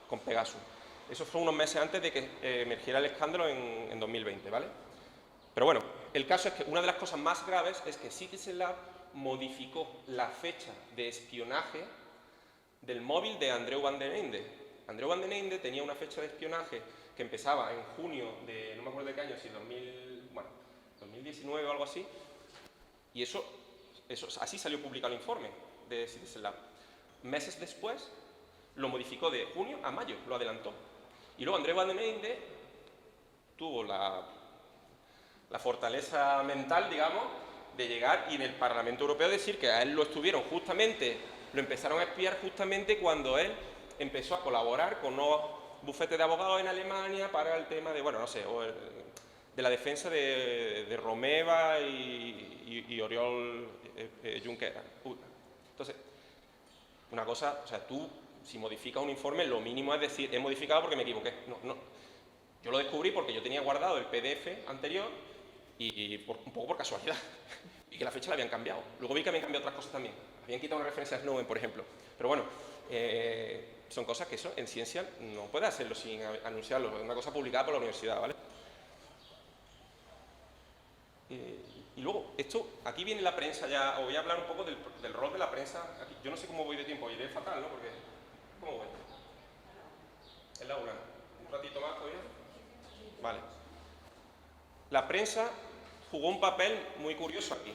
con Pegasus. Eso fue unos meses antes de que emergiera el escándalo en 2020, ¿vale? Pero bueno, el caso es que una de las cosas más graves es que Citizen Lab modificó la fecha de espionaje del móvil de Andreu van den Einde. Andreu van den Einde tenía una fecha de espionaje que empezaba en junio de, no me acuerdo de qué año, si 2019 o algo así, y eso así salió publicado el informe de Citizen Lab. Meses después lo modificó de junio a mayo, lo adelantó. Y luego Andreu van den Einde tuvo la fortaleza mental, digamos, de llegar y en el Parlamento Europeo decir que a él lo empezaron a espiar justamente cuando él empezó a colaborar con unos bufetes de abogados en Alemania para el tema de, bueno, no sé, de la defensa de Romeva y Oriol Junqueras. Entonces, una cosa, o sea, tú, si modificas un informe, lo mínimo es decir, he modificado porque me equivoqué. No. Yo lo descubrí porque yo tenía guardado el PDF anterior y un poco por casualidad. Y que la fecha la habían cambiado. Luego vi que habían cambiado otras cosas también. Habían quitado una referencia a Snowden, por ejemplo. Pero bueno, son cosas que eso en ciencia no puede hacerlo sin anunciarlo. Es una cosa publicada por la universidad, ¿vale? Y luego, aquí viene la prensa ya, os voy a hablar un poco del rol de la prensa. Aquí, yo no sé cómo voy de tiempo, iré fatal, ¿no? Porque, ¿cómo voy? Es la una. ¿Un ratito más todavía? Vale. La prensa jugó un papel muy curioso aquí.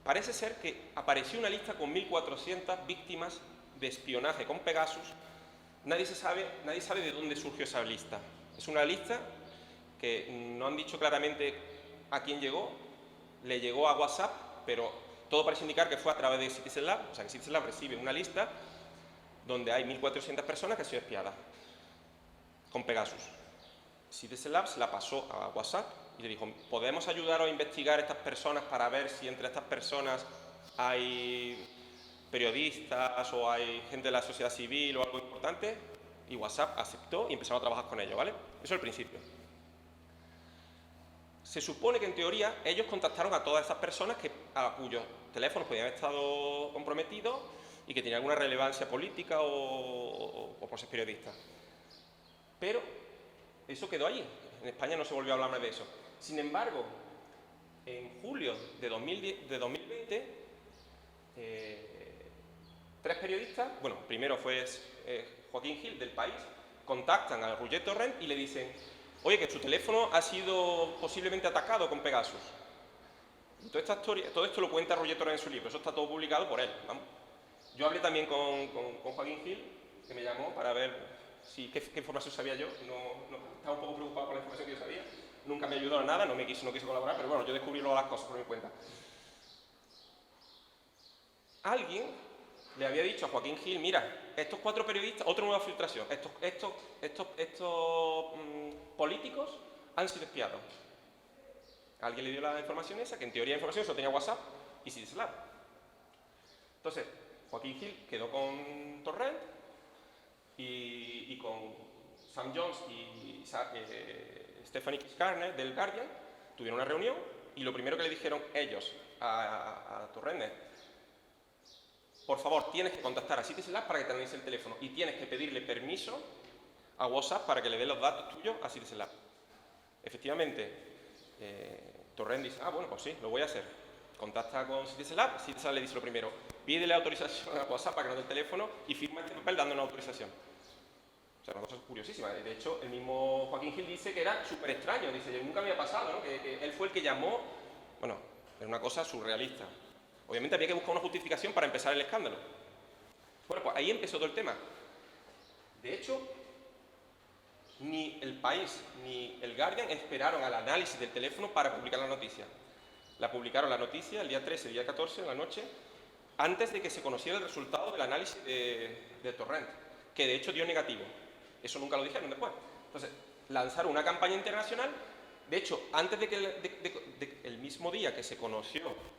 parece ser que apareció una lista con 1.400 víctimas de espionaje con Pegasus. Nadie sabe de dónde surgió esa lista. Es una lista que no han dicho claramente a quién llegó. Le llegó a WhatsApp, pero todo parece indicar que fue a través de Citizen Lab. O sea, que Citizen Lab recibe una lista donde hay 1.400 personas que han sido espiadas con Pegasus. Citizen Lab se la pasó a WhatsApp y le dijo: ¿podemos ayudaros a investigar a estas personas para ver si entre estas personas hay periodistas o hay gente de la sociedad civil o algo importante? Y WhatsApp aceptó y empezaron a trabajar con ellos, ¿vale? Eso es el principio. Se supone que en teoría ellos contactaron a todas esas personas a cuyos teléfonos podían haber estado comprometidos y que tenían alguna relevancia política o por ser periodistas. Pero eso quedó allí. En España no se volvió a hablar más de eso. Sin embargo, en julio de 2020, tres periodistas, bueno, primero fue Joaquín Gil del País, contactan a Roger Torrent y le dicen: oye, que su teléfono ha sido posiblemente atacado con Pegasus. Y toda esta historia, todo esto lo cuenta Roger Torrent en su libro, eso está todo publicado por él, vamos. Yo hablé también con Joaquín Gil, que me llamó para ver qué información sabía yo. Estaba un poco preocupado por la información que yo sabía. Nunca me ayudó a nada, no quiso colaborar, pero bueno, yo descubrí luego las cosas por mi cuenta. Alguien le había dicho a Joaquín Gil: mira, estos 4 periodistas, otra nueva filtración, estos políticos han sido espiados. Alguien le dio la información esa, que en teoría la información solo tenía WhatsApp y Citizen Lab. Entonces, Joaquín Gil quedó con Torrent y con Sam Jones y Stephanie Skarner del Guardian tuvieron una reunión y lo primero que le dijeron ellos a Torrent es: por favor, tienes que contactar a Citizen Lab para que te analice el teléfono y tienes que pedirle permiso a WhatsApp para que le dé los datos tuyos a Citizen Lab. Efectivamente, Torrent dice: bueno, pues sí, lo voy a hacer. Contacta con Citizen Lab le dice lo primero: pídele autorización a WhatsApp para que nos dé el teléfono y firma este papel dando una autorización. O sea, una cosa curiosísima. De hecho, el mismo Joaquín Gil dice que era súper extraño. Dice: yo nunca me había pasado, ¿no? Que él fue el que llamó. Bueno, era una cosa surrealista. Obviamente había que buscar una justificación para empezar el escándalo. Bueno, pues ahí empezó todo el tema. De hecho, ni El País ni el Guardian esperaron al análisis del teléfono para publicar la noticia. La publicaron la noticia el día 13, el día 14, en la noche, antes de que se conociera el resultado del análisis de Torrent, que de hecho dio negativo. Eso nunca lo dijeron después. Entonces, lanzaron una campaña internacional. De hecho, antes de que el mismo día que se conoció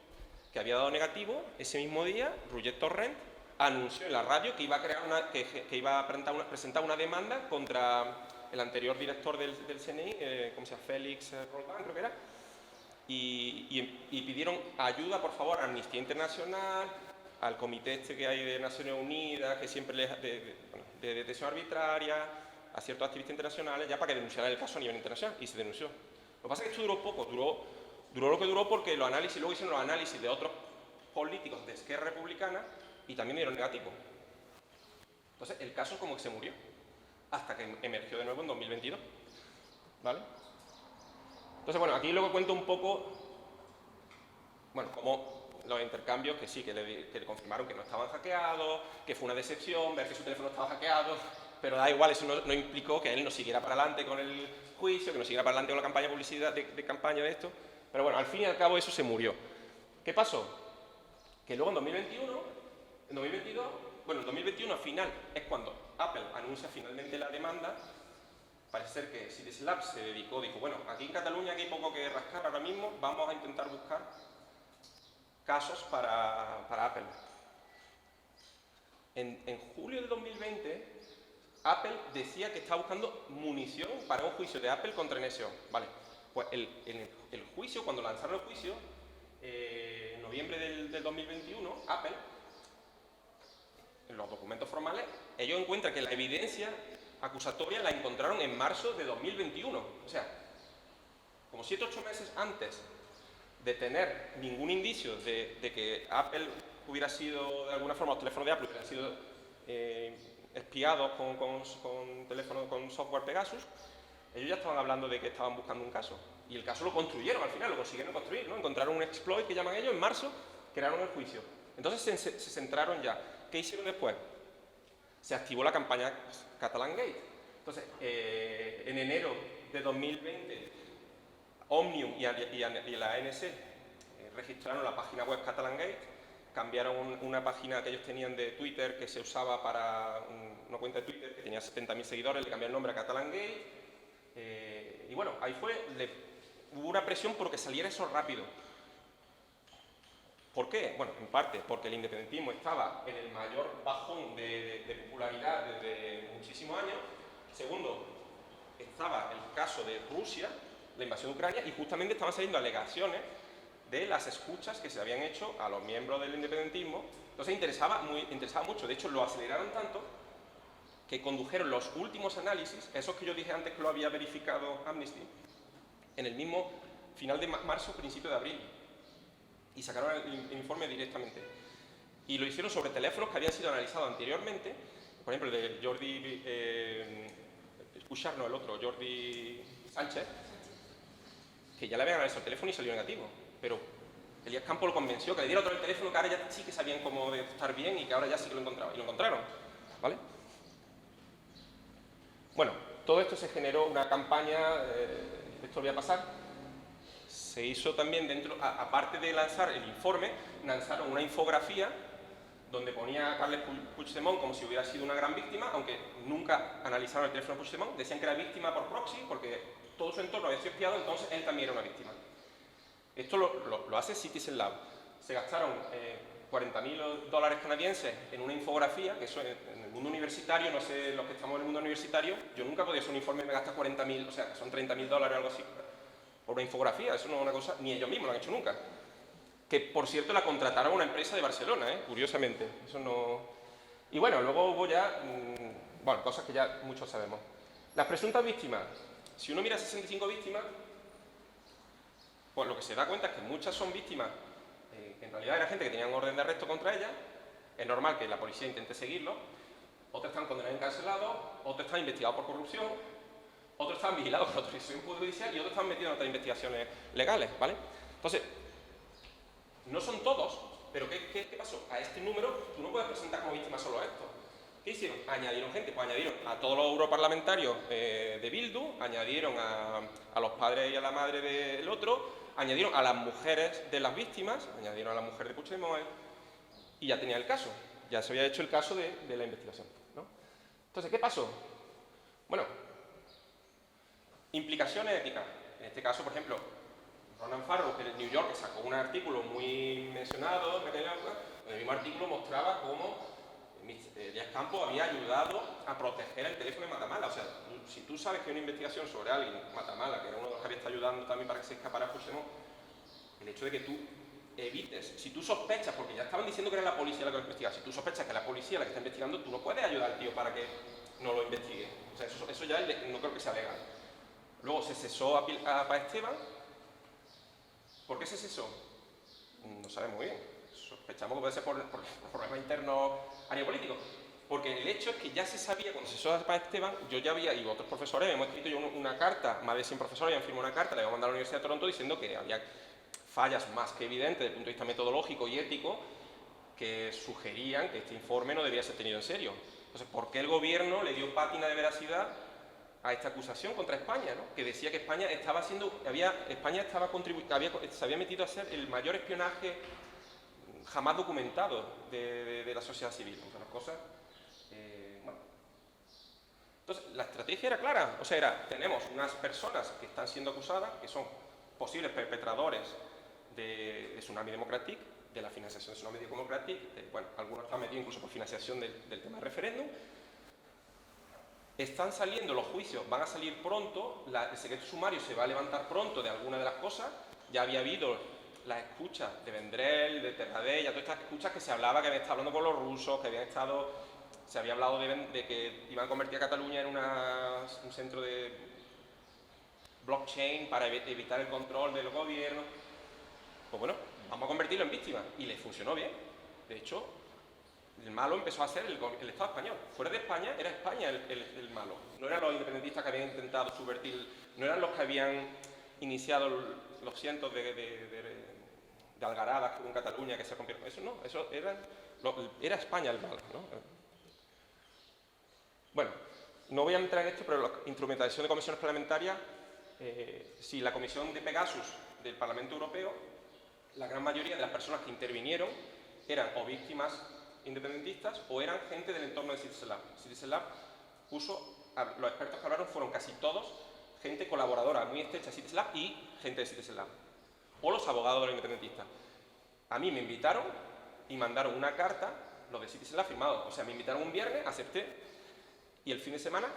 que había dado negativo, ese mismo día, Roger Torrent anunció en la radio que iba a presentar una demanda contra el anterior director del CNI, ¿cómo se llama? Félix Roldán, creo que era, y pidieron ayuda, por favor, a Amnistía Internacional, al comité que hay de Naciones Unidas, que siempre de detención arbitraria, a ciertos activistas internacionales, ya para que denunciaran el caso a nivel internacional, y se denunció. Lo que pasa es que esto duró poco, duró lo que duró porque luego hicieron los análisis de otros políticos de Esquerra Republicana y también dieron negativo. Entonces, el caso como que se murió, hasta que emergió de nuevo en 2022, ¿vale? Entonces, bueno, aquí luego cuento un poco, bueno, cómo los intercambios, que sí, que le confirmaron que no estaban hackeados, que fue una decepción ver que su teléfono estaba hackeado, pero da igual, eso no implicó que él no siguiera para adelante con el juicio, que no siguiera para adelante con la campaña de publicidad, de campaña de esto, pero bueno, al fin y al cabo eso se murió. ¿Qué pasó? Que luego en 2021 al final es cuando Apple anuncia finalmente la demanda. Parece ser que Citizen Lab dijo, bueno, aquí en Cataluña aquí hay poco que rascar ahora mismo, vamos a intentar buscar casos para Apple. En julio de 2020, Apple decía que estaba buscando munición para un juicio de Apple contra NSO. Vale, pues en el juicio, cuando lanzaron el juicio, en noviembre del 2021, Apple, en los documentos formales, ellos encuentran que la evidencia acusatoria la encontraron en marzo de 2021. O sea, como 7 o 8 meses antes de tener ningún indicio de que Apple hubiera sido, de alguna forma, los teléfonos de Apple hubieran sido espiados con software Pegasus, ellos ya estaban hablando de que estaban buscando un caso. Y el caso lo construyeron al final, lo consiguieron construir, ¿no? Encontraron un exploit que llaman ellos en marzo crearon el juicio. Entonces se centraron ya. ¿Qué hicieron después? Se activó la campaña Catalangate. Entonces, en enero de 2020, Òmnium y la ANC registraron la página web Catalangate, cambiaron una página que ellos tenían de Twitter que se usaba para una cuenta de Twitter que tenía 70.000 seguidores, le cambiaron el nombre a Catalangate. Y bueno, ahí hubo una presión por que saliera eso rápido. ¿Por qué? Bueno, en parte porque el independentismo estaba en el mayor bajón de popularidad desde muchísimos años. Segundo, estaba el caso de Rusia, la invasión de Ucrania, y justamente estaban saliendo alegaciones de las escuchas que se habían hecho a los miembros del independentismo. Entonces interesaba mucho. De hecho, lo aceleraron tanto que condujeron los últimos análisis, esos que yo dije antes que lo había verificado Amnesty, en el mismo final de marzo, principio de abril. Y sacaron el informe directamente. Y lo hicieron sobre teléfonos que habían sido analizados anteriormente, por ejemplo, el de Jordi Cuixart, no, el otro, Jordi Sánchez, que ya le habían analizado el teléfono y salió negativo. Pero Elías Campos lo convenció, que le diera otro el teléfono, que ahora ya sí que sabían cómo de estar bien y que ahora ya sí que lo encontraban. Y lo encontraron, ¿vale? Bueno, todo esto se generó una campaña, esto voy a pasar. Se hizo también dentro, aparte de lanzar el informe, lanzaron una infografía donde ponía a Carles Puigdemont como si hubiera sido una gran víctima, aunque nunca analizaron el teléfono de Puigdemont, decían que era víctima por proxy, porque todo su entorno había sido espiado, entonces él también era una víctima. Esto lo hace Citizen Lab. Se gastaron $40.000 canadienses en una infografía, que eso en el mundo universitario, no sé, los que estamos en el mundo universitario, yo nunca podía hacer un informe y me gasta 40.000, o sea, que son $30.000 o algo así, por una infografía. Eso no es una cosa, ni ellos mismos lo han hecho nunca. Que, por cierto, la contrataron a una empresa de Barcelona, curiosamente. Eso no... Y bueno, luego hubo ya, bueno, cosas que ya muchos sabemos. Las presuntas víctimas. Si uno mira 65 víctimas, pues lo que se da cuenta es que muchas son víctimas, que en realidad era gente que tenía un orden de arresto contra ellas. Es normal que la policía intente seguirlo. Otros están condenados y encarcelados, otros están investigados por corrupción, otros están vigilados por autorización judicial y otros están metidos en otras investigaciones legales, ¿vale? Entonces, no son todos, pero ¿qué pasó? A este número tú no puedes presentar como víctima solo a esto. ¿Qué hicieron? Añadieron gente, pues añadieron a todos los europarlamentarios de Bildu, añadieron a los padres y a la madre del otro, añadieron a las mujeres de las víctimas, añadieron a la mujer de Puigdemont, y ya tenía el caso, ya se había hecho el caso de la investigación, ¿no? Entonces, ¿qué pasó? Bueno, implicaciones éticas. En este caso, por ejemplo, Ronan Farrow, que en el New York sacó un artículo muy mencionado en aquella época, donde el mismo artículo mostraba cómo Elías Campos había ayudado a proteger el teléfono de Matamala. O sea, si tú sabes que hay una investigación sobre alguien, Matamala, que era uno de los que había estado ayudando también para que se escapara Puigdemont, el hecho de que tú evites, si tú sospechas, porque ya estaban diciendo que era la policía la que lo investigaba, si tú sospechas que la policía la que está investigando, tú no puedes ayudar al tío para que no lo investigue. O sea, eso ya no creo que sea legal. Luego se cesó a Paz Esteban. ¿Por qué se cesó? No sabemos muy bien. Sospechamos que puede ser por problemas internos a nivel político. Porque el hecho es que ya se sabía, cuando se cesó a Paz Esteban, yo ya había, y otros profesores, hemos escrito yo una carta, más de 100 profesores habían firmado una carta, la habíamos mandado a la Universidad de Toronto diciendo que había fallas más que evidentes desde el punto de vista metodológico y ético que sugerían que este informe no debía ser tenido en serio. Entonces, ¿por qué el gobierno le dio pátina de veracidad a esta acusación contra España, ¿no? Que decía que España estaba haciendo, se había metido a hacer el mayor espionaje jamás documentado de la sociedad civil, entre las cosas. Bueno. Entonces, la estrategia era clara, o sea, tenemos unas personas que están siendo acusadas, que son posibles perpetradores de Tsunami Democratic, de la financiación de Tsunami Democratic, bueno, algunos están metidos incluso por financiación del tema del referéndum. Están saliendo los juicios, van a salir pronto, el secreto sumario se va a levantar pronto de alguna de las cosas. Ya había habido las escuchas de Vendrell, de Terradella, todas estas escuchas que se hablaba que habían estado hablando con los rusos, que se había hablado de que iban a convertir a Cataluña en un centro de blockchain para evitar el control del gobierno. Pues bueno, vamos a convertirlo en víctima, y le funcionó bien. De hecho, el malo empezó a ser el Estado español. Fuera de España, era España el malo. No eran los independentistas que habían intentado subvertir, no eran los que habían iniciado los cientos de de algaradas que hubo en Cataluña que se rompieron. Eso no, eso era España el mal, ¿no? Bueno, no voy a entrar en esto, pero la instrumentación de comisiones parlamentarias, si la comisión de Pegasus del Parlamento Europeo, la gran mayoría de las personas que intervinieron eran o víctimas independentistas o eran gente del entorno de Citizen Lab. Citizen Lab puso, los expertos que hablaron fueron casi todos gente colaboradora muy estrecha de Citizen Lab y gente de Citizen Lab, o los abogados de los independentistas. A mí me invitaron y mandaron una carta, los de Citizen Lab firmados, o sea, me invitaron un viernes, acepté, y el fin de semana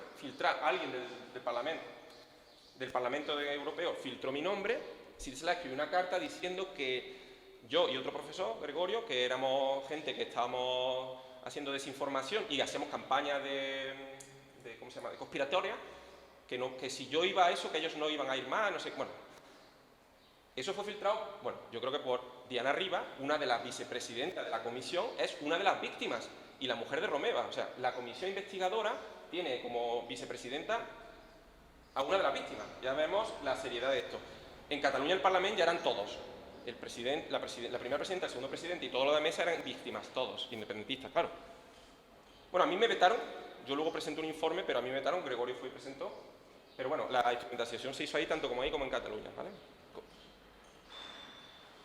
alguien del Parlamento Europeo filtró mi nombre. Citizen Lab escribió una carta diciendo que yo y otro profesor, Gregorio, que éramos gente que estábamos haciendo desinformación y hacíamos campañas ¿cómo se llama?, de conspiratoria, que si yo iba a eso, que ellos no iban a ir más, no sé, bueno. Eso fue filtrado, bueno, yo creo que por Diana Rivas, una de las vicepresidentas de la comisión, es una de las víctimas, y la mujer de Romeva. O sea, la comisión investigadora tiene como vicepresidenta a una de las víctimas. Ya vemos la seriedad de esto. En Cataluña el Parlamento ya eran todos. El presidente, la primera presidenta, el segundo presidente y todo lo de mesa eran víctimas, todos, independentistas, claro. Bueno, a mí me vetaron, yo luego presenté un informe, pero a mí me vetaron, Gregorio fue y presentó. Pero bueno, la instrumentación se hizo ahí tanto como ahí como en Cataluña, ¿vale?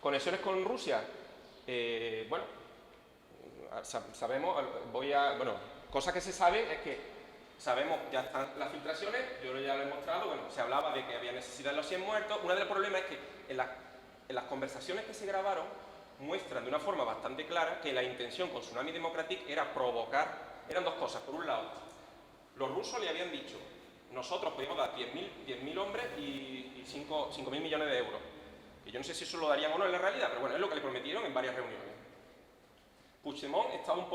Conexiones con Rusia, bueno, sabemos, bueno, cosas que se saben es que sabemos, ya están las filtraciones, yo ya lo he mostrado, bueno, se hablaba de que había necesidad de los 100 muertos. Uno de los problemas es que en las conversaciones que se grabaron muestran de una forma bastante clara que la intención con Tsunami Democratic era provocar, eran dos cosas. Por un lado, los rusos le habían dicho, nosotros podemos dar 10.000 hombres y 5.000 millones de euros. Y yo no sé si eso lo darían o no en la realidad, pero bueno, es lo que le prometieron en varias reuniones. Puigdemont estaba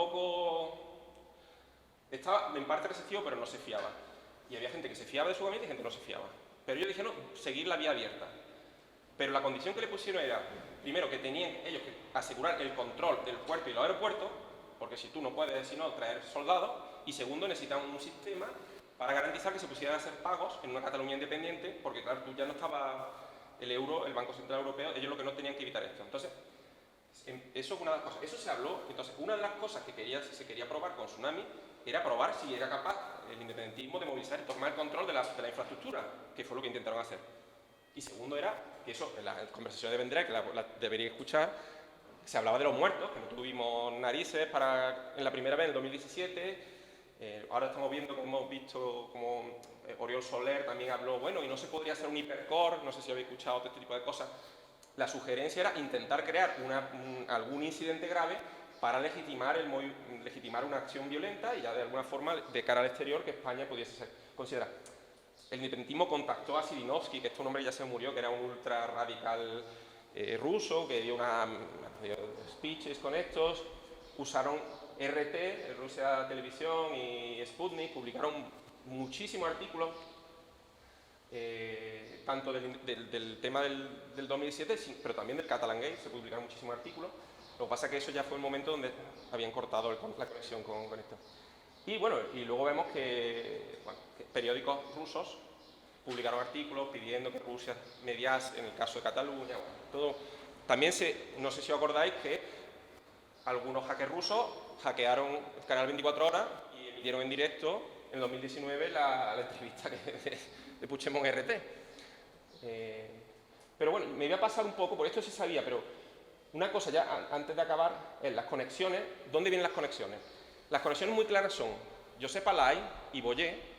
en parte receptivo, pero no se fiaba. Y había gente que se fiaba de su gabinete y gente que no se fiaba. Pero ellos dijeron seguir la vía abierta. Pero la condición que le pusieron era, primero, que tenían ellos que asegurar el control del puerto y los aeropuertos, porque si tú no puedes, si no, traer soldados. Y segundo, necesitaban un sistema para garantizar que se pusieran a hacer pagos en una Cataluña independiente, porque claro, tú ya no estaba el euro, el Banco Central Europeo, ellos lo que no tenían que evitar esto. Entonces, eso es una de las cosas. Eso se habló. Entonces, una de las cosas que se quería probar con Tsunami era probar si era capaz el independentismo de movilizar y tomar el control de la infraestructura, que fue lo que intentaron hacer. Y segundo era que eso, en la conversación de Vendrell, que la debería escuchar, se hablaba de los muertos, que no tuvimos narices en la primera vez, en el 2017. Ahora estamos viendo, como hemos visto, como Oriol Soler también habló, bueno, y no se podría hacer un hipercore, no sé si habéis escuchado este tipo de cosas. La sugerencia era intentar crear algún incidente grave para legitimar una acción violenta y ya de alguna forma, de cara al exterior, que España pudiese ser considerada. El independentismo contactó a Zhirinovsky, que este hombre ya se murió, que era un ultra radical ruso, que dio speeches con estos. Usaron RT, Rusia Televisión, y Sputnik, publicaron muchísimos artículos, tanto del tema del 2017, pero también del Catalan Gate, se publicaron muchísimos artículos. Lo que pasa es que eso ya fue el momento donde habían cortado la conexión con esto. Y bueno, y luego vemos que periódicos rusos publicaron artículos pidiendo que Rusia mediase en el caso de Cataluña. Bueno, todo. También no sé si os acordáis que algunos hackers rusos hackearon el canal 24 horas y emitieron en directo en 2019 la entrevista de Puigdemont RT. Pero bueno, me voy a pasar un poco, por esto sí sabía, pero una cosa ya antes de acabar es las conexiones. ¿Dónde vienen las conexiones? Las conexiones muy claras son Josep Alay y Boyer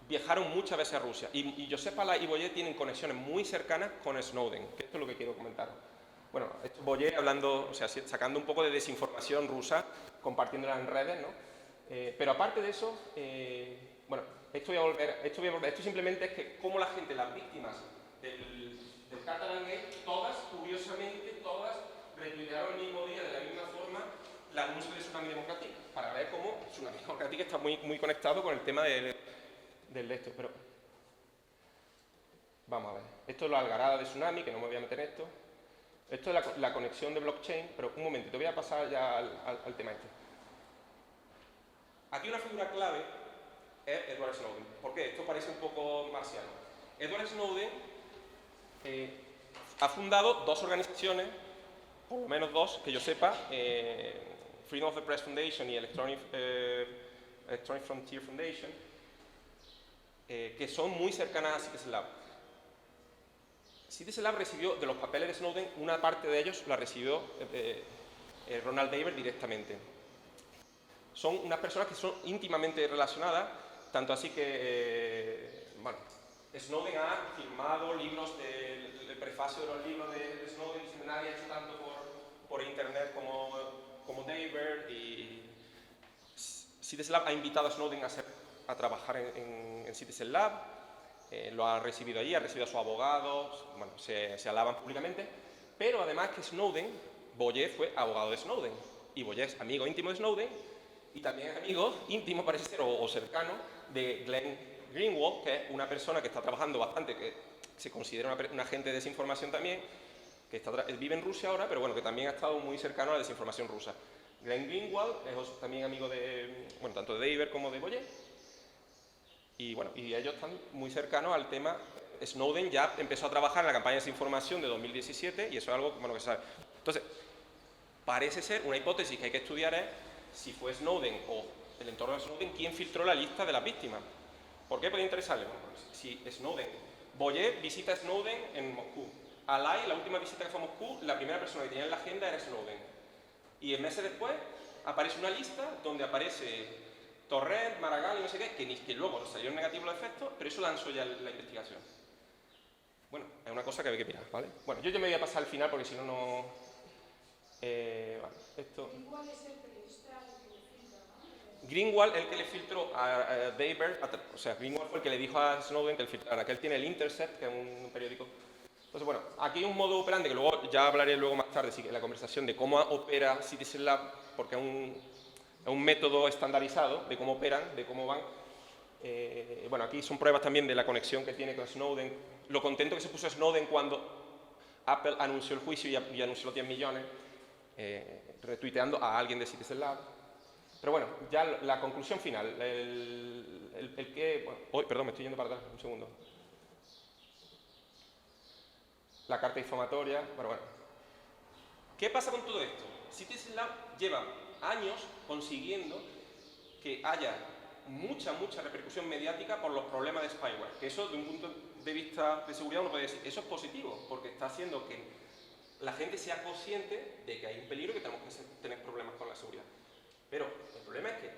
viajaron muchas veces a Rusia y Josep Alay y Boyer tienen conexiones muy cercanas con Snowden, que esto es lo que quiero comentar. Bueno, esto Boyer hablando, o sea, sacando un poco de desinformación rusa, compartiéndola en redes, ¿no? Pero aparte de eso, bueno, esto simplemente es que como la gente, las víctimas del Catalan Gate, todas, curiosamente, todas retuitearon el mismo día de la misma forma la anuncio de Tsunami Democratic, para ver cómo Tsunami Democratic está muy conectado con el tema del esto. Pero vamos a ver, esto es la algarada de Tsunami, que no me voy a meter en esto. Esto es la conexión de blockchain, pero un momentito, voy a pasar ya al tema este. Aquí una figura clave es Edward Snowden. ¿Por qué? Esto parece un poco marciano. Edward Snowden ha fundado dos organizaciones, por lo menos dos, que yo sepa, Freedom of the Press Foundation y Electronic Frontier Foundation, que son muy cercanas a Citizen Lab. Citizen Lab recibió, de los papeles de Snowden, una parte de ellos la recibió Ronald Daber directamente. Son unas personas que son íntimamente relacionadas, tanto así que, bueno, Snowden ha firmado libros, el prefacio de los libros de Snowden, nadie ha hecho tanto por internet como Daber, y Citizen Lab ha invitado a Snowden a trabajar en Citizen Lab, lo ha recibido allí, ha recibido a su abogado, bueno, se alaban públicamente, pero además que Snowden, Boyer fue abogado de Snowden, y Boyer es amigo íntimo de Snowden, y también es amigo íntimo, parece ser, o cercano, de Glenn Greenwald, que es una persona que está trabajando bastante, que se considera un agente de desinformación también, que vive en Rusia ahora, pero bueno, que también ha estado muy cercano a la desinformación rusa. Glenn Greenwald es también amigo de, bueno, tanto de Daber como de Boyer, y bueno, y ellos están muy cercanos al tema. Snowden ya empezó a trabajar en la campaña de desinformación de 2017 y eso es algo, bueno, que se sabe. Entonces, parece ser, una hipótesis que hay que estudiar es si fue Snowden o el entorno de Snowden quien filtró la lista de las víctimas. ¿Por qué puede interesarle? Bueno, pues, si Snowden, Boyer visita a Snowden en Moscú. Alay, la última visita que fue a Moscú, la primera persona que tenía en la agenda era Snowden. Y meses después aparece una lista donde aparece Torrent, Maragall y no sé qué, que luego salieron negativos los efectos, pero eso lanzó ya la investigación. Bueno, es una cosa que hay que mirar, ¿vale? Bueno, yo ya me voy a pasar al final porque si no, no... vale, esto... Greenwald es el periodista que le filtra, ¿no? Greenwald, el que le filtró a Daber, o sea, Greenwald fue el que le dijo a Snowden que el filtrara, que él tiene el Intercept, que es un periódico. Entonces, bueno, aquí hay un modo operandi, que luego ya hablaré luego más tarde, sí, en la conversación, de cómo opera Citizen Lab, porque es un método estandarizado de cómo operan, de cómo van. Bueno, aquí son pruebas también de la conexión que tiene con Snowden, lo contento que se puso Snowden cuando Apple anunció el juicio y anunció los 10 millones, retuiteando a alguien de Citizen Lab. Pero bueno, ya la conclusión final, el que... Bueno, perdón, me estoy yendo para atrás, un segundo. La carta difamatoria, bueno. ¿Qué pasa con todo esto? Citizen Lab lleva años consiguiendo que haya mucha repercusión mediática por los problemas de spyware, que eso, de un punto de vista de seguridad, uno puede decir, eso es positivo, porque está haciendo que la gente sea consciente de que hay un peligro y que tenemos que tener problemas con la seguridad. Pero el problema es que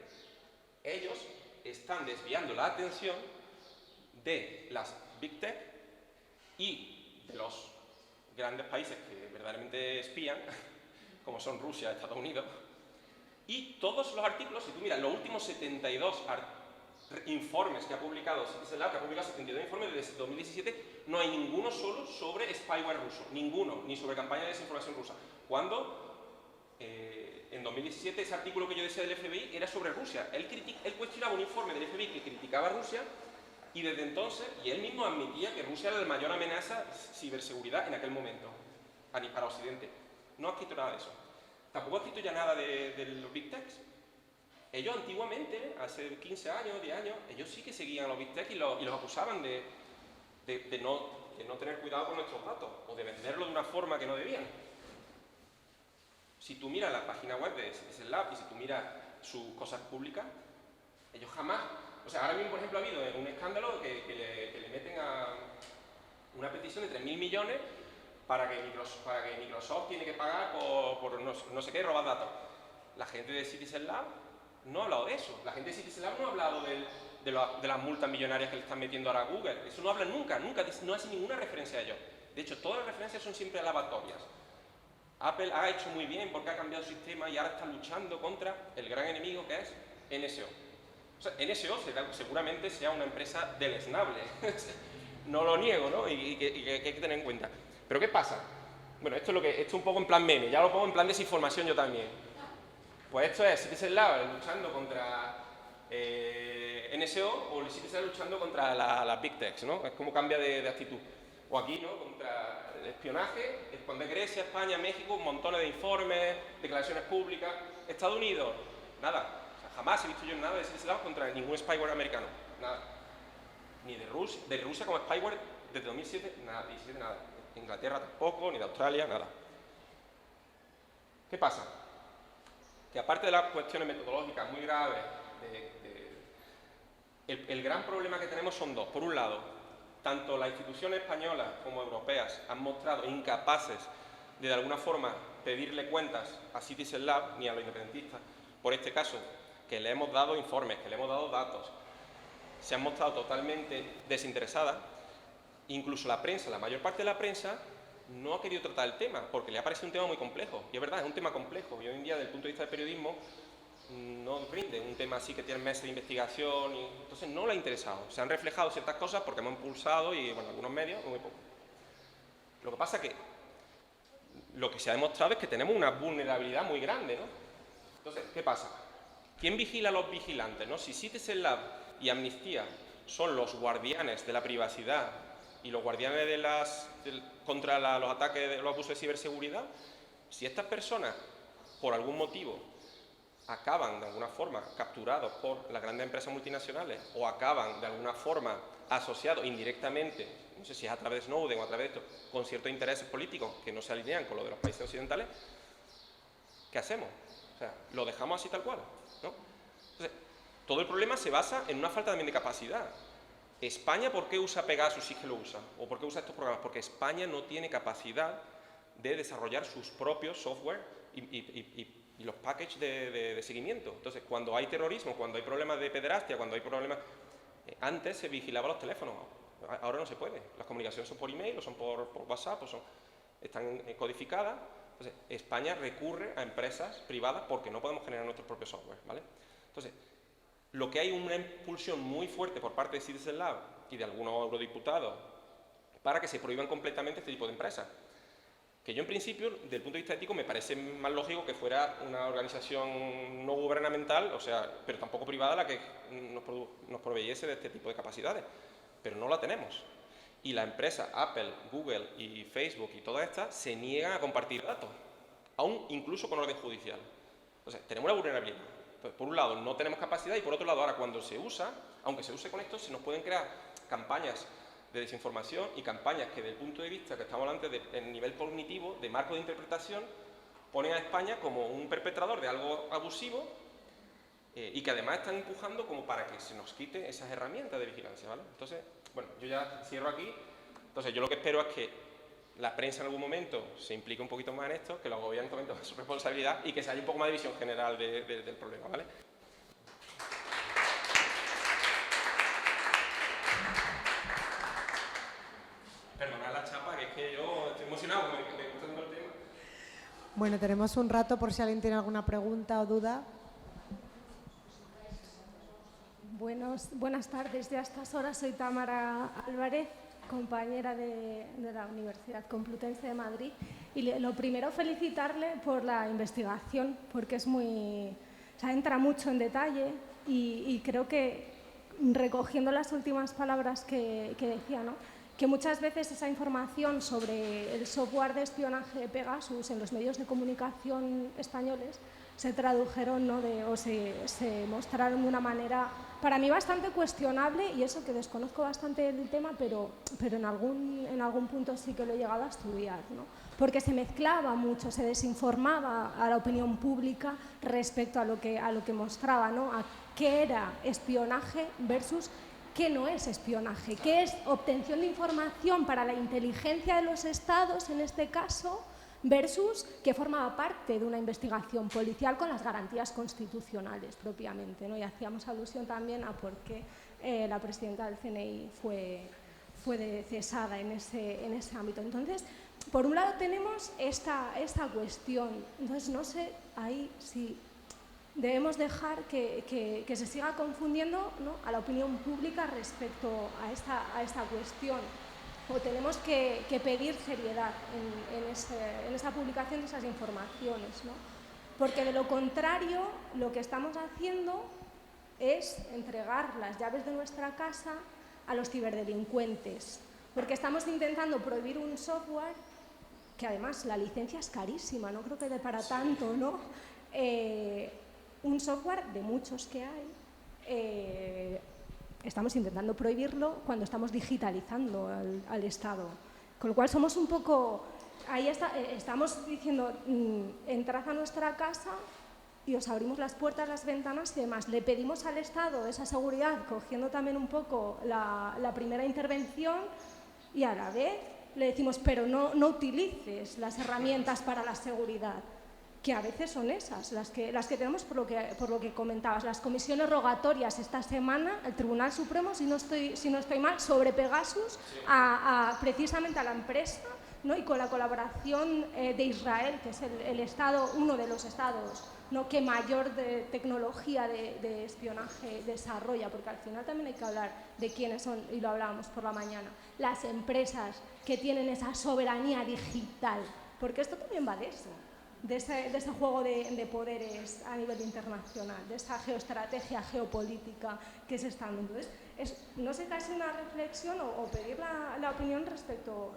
ellos están desviando la atención de las Big Tech y de los grandes países que verdaderamente espían, como son Rusia, Estados Unidos, y todos los artículos, si tú miras los últimos 72 informes que ha publicado Citizen Lab, que ha publicado 72 informes desde 2017, no hay ninguno solo sobre spyware ruso, ninguno, ni sobre campaña de desinformación rusa. Cuando en 2017 ese artículo que yo decía del FBI era sobre Rusia. Él cuestionaba un informe del FBI que criticaba a Rusia y desde entonces, y él mismo admitía que Rusia era la mayor amenaza ciberseguridad en aquel momento, para Occidente. No ha escrito nada de eso. Tampoco ha escrito ya nada de los Big Techs. Ellos antiguamente, hace 15 años, 10 años, ellos sí que seguían a los Big Tech y los acusaban de no tener cuidado con nuestros datos o de venderlo de una forma que no debían. Si tú miras la página web de Citizen Lab y si tú miras sus cosas públicas, ellos jamás... O sea, ahora mismo, por ejemplo, ha habido un escándalo que le meten a una petición de 3.000 millones para que Microsoft tiene que pagar por no sé qué, robar datos. La gente de Citizen Lab no ha hablado de eso. La gente de Citizen Lab no ha hablado de las multas millonarias que le están metiendo ahora a Google. Eso no hablan nunca, no hace ninguna referencia a ello. De hecho, todas las referencias son siempre alabatorias. Apple ha hecho muy bien porque ha cambiado el sistema y ahora está luchando contra el gran enemigo que es NSO. O sea, NSO seguramente sea una empresa deleznable. No lo niego, ¿no? Y que hay que tener en cuenta. Pero ¿qué pasa? Bueno, esto es un poco en plan meme, ya lo pongo en plan desinformación yo también. Pues esto es Citizen Lab luchando contra NSO o Citizen Lab luchando contra las Big Techs, ¿no? Es como cambia de actitud. O aquí, ¿no? Contra el espionaje, esconder Grecia, España, México, montones de informes, declaraciones públicas. Estados Unidos, nada. O sea, jamás he visto yo nada de Citizen Lab contra ningún spyware americano. Nada. Ni de Rusia como spyware desde 2007, nada. 17, nada. Inglaterra tampoco, ni de Australia, nada. ¿Qué pasa? Que aparte de las cuestiones metodológicas muy graves, el gran problema que tenemos son dos. Por un lado, tanto las instituciones españolas como europeas han mostrado incapaces de alguna forma pedirle cuentas a Citizen Lab ni a los independentistas, por este caso, que le hemos dado informes, que le hemos dado datos, se han mostrado totalmente desinteresadas. Incluso la prensa, la mayor parte de la prensa, no ha querido tratar el tema, porque le ha parecido un tema muy complejo. Y es verdad, es un tema complejo. Y hoy en día, desde el punto de vista del periodismo, no rinde un tema así que tiene meses de investigación. Entonces, no le ha interesado. Se han reflejado ciertas cosas porque hemos impulsado, y bueno, algunos medios, muy poco. Lo que pasa es que lo que se ha demostrado es que tenemos una vulnerabilidad muy grande, ¿no? Entonces, ¿qué pasa? ¿Quién vigila a los vigilantes, no? Si Citizen Lab y Amnistía son los guardianes de la privacidad y los guardianes contra los ataques de los abusos de ciberseguridad, si estas personas, por algún motivo, acaban de alguna forma capturados por las grandes empresas multinacionales o acaban de alguna forma asociados indirectamente, no sé si es a través de Snowden o a través de esto, con ciertos intereses políticos que no se alinean con los de los países occidentales, ¿qué hacemos? O sea, ¿lo dejamos así tal cual? ¿No? Entonces, todo el problema se basa en una falta también de capacidad. ¿España por qué usa Pegasus sí que lo usa? ¿O por qué usa estos programas? Porque España no tiene capacidad de desarrollar sus propios software y los packages de seguimiento. Entonces, cuando hay terrorismo, cuando hay problemas de pederastia, cuando hay problemas... antes se vigilaba los teléfonos, ahora no se puede. Las comunicaciones son por email, o son por WhatsApp, o están codificadas. Entonces, España recurre a empresas privadas porque no podemos generar nuestros propios software, ¿vale? Entonces, lo que hay una impulsión muy fuerte por parte de Citizen Lab y de algunos eurodiputados para que se prohíban completamente este tipo de empresas. Que yo, en principio, desde el punto de vista ético, me parece más lógico que fuera una organización no gubernamental, o sea, pero tampoco privada, la que nos proveyese de este tipo de capacidades. Pero no la tenemos. Y las empresas Apple, Google y Facebook y todas estas se niegan a compartir datos, aún incluso con orden judicial. Entonces, tenemos una vulnerabilidad. Entonces, por un lado, no tenemos capacidad y por otro lado, ahora cuando se usa, aunque se use con esto, se nos pueden crear campañas de desinformación y campañas que, desde el punto de vista que estamos hablando del nivel cognitivo, de marco de interpretación, ponen a España como un perpetrador de algo abusivo y que además están empujando como para que se nos quite esas herramientas de vigilancia, ¿vale? Entonces, bueno, yo ya cierro aquí. Entonces, yo lo que espero es que la prensa en algún momento se implique un poquito más en esto, que los gobiernos tomen su responsabilidad y que se haya un poco más de visión general del problema, ¿vale? Perdonad la chapa, que es que yo estoy emocionado, me gusta tanto el tema. Bueno, tenemos un rato por si alguien tiene alguna pregunta o duda. Buenas tardes. Yo a estas horas soy Tamara Álvarez, compañera de la Universidad Complutense de Madrid. Y lo primero, felicitarle por la investigación, porque es entra mucho en detalle y creo que, recogiendo las últimas palabras que decía, ¿no?, que muchas veces esa información sobre el software de espionaje de Pegasus en los medios de comunicación españoles se tradujeron, ¿no?, o se mostraron de una manera para mí bastante cuestionable, y eso que desconozco bastante el tema, pero en algún punto sí que lo he llegado a estudiar, ¿no? Porque se mezclaba mucho, se desinformaba a la opinión pública respecto a lo que mostraba, ¿no?, a qué era espionaje versus qué no es espionaje, qué es obtención de información para la inteligencia de los estados, en este caso, versus que formaba parte de una investigación policial con las garantías constitucionales propiamente, ¿no? Y hacíamos alusión también a por qué la presidenta del CNI fue cesada en ese ámbito. Entonces, por un lado tenemos esta cuestión. Entonces, no sé ahí si debemos dejar que se siga confundiendo, ¿no?, a la opinión pública respecto a esta cuestión. O tenemos que pedir seriedad en esa publicación de esas informaciones, ¿no? Porque de lo contrario, lo que estamos haciendo es entregar las llaves de nuestra casa a los ciberdelincuentes, porque estamos intentando prohibir un software que además la licencia es carísima, no creo que dé para tanto, ¿no? Un software de muchos que hay, estamos intentando prohibirlo cuando estamos digitalizando al Estado Con lo cual somos un poco, ahí estamos diciendo, entrad a nuestra casa y os abrimos las puertas, las ventanas y demás. Le pedimos al Estado esa seguridad, cogiendo también un poco la primera intervención, y a la vez le decimos, pero no utilices las herramientas para la seguridad, que a veces son esas, las que tenemos por lo que comentabas. Las comisiones rogatorias esta semana, el Tribunal Supremo, si no estoy mal, sobre Pegasus, precisamente a la empresa, ¿no? Y con la colaboración de Israel, que es el Estado, uno de los Estados, ¿no?, que mayor de tecnología de espionaje desarrolla, porque al final también hay que hablar de quiénes son, y lo hablábamos por la mañana, las empresas que tienen esa soberanía digital, porque esto también va de eso, de ese juego de poderes a nivel internacional, de esa geoestrategia geopolítica que se está dando. Entonces, no sé, casi una reflexión o pedir la opinión respecto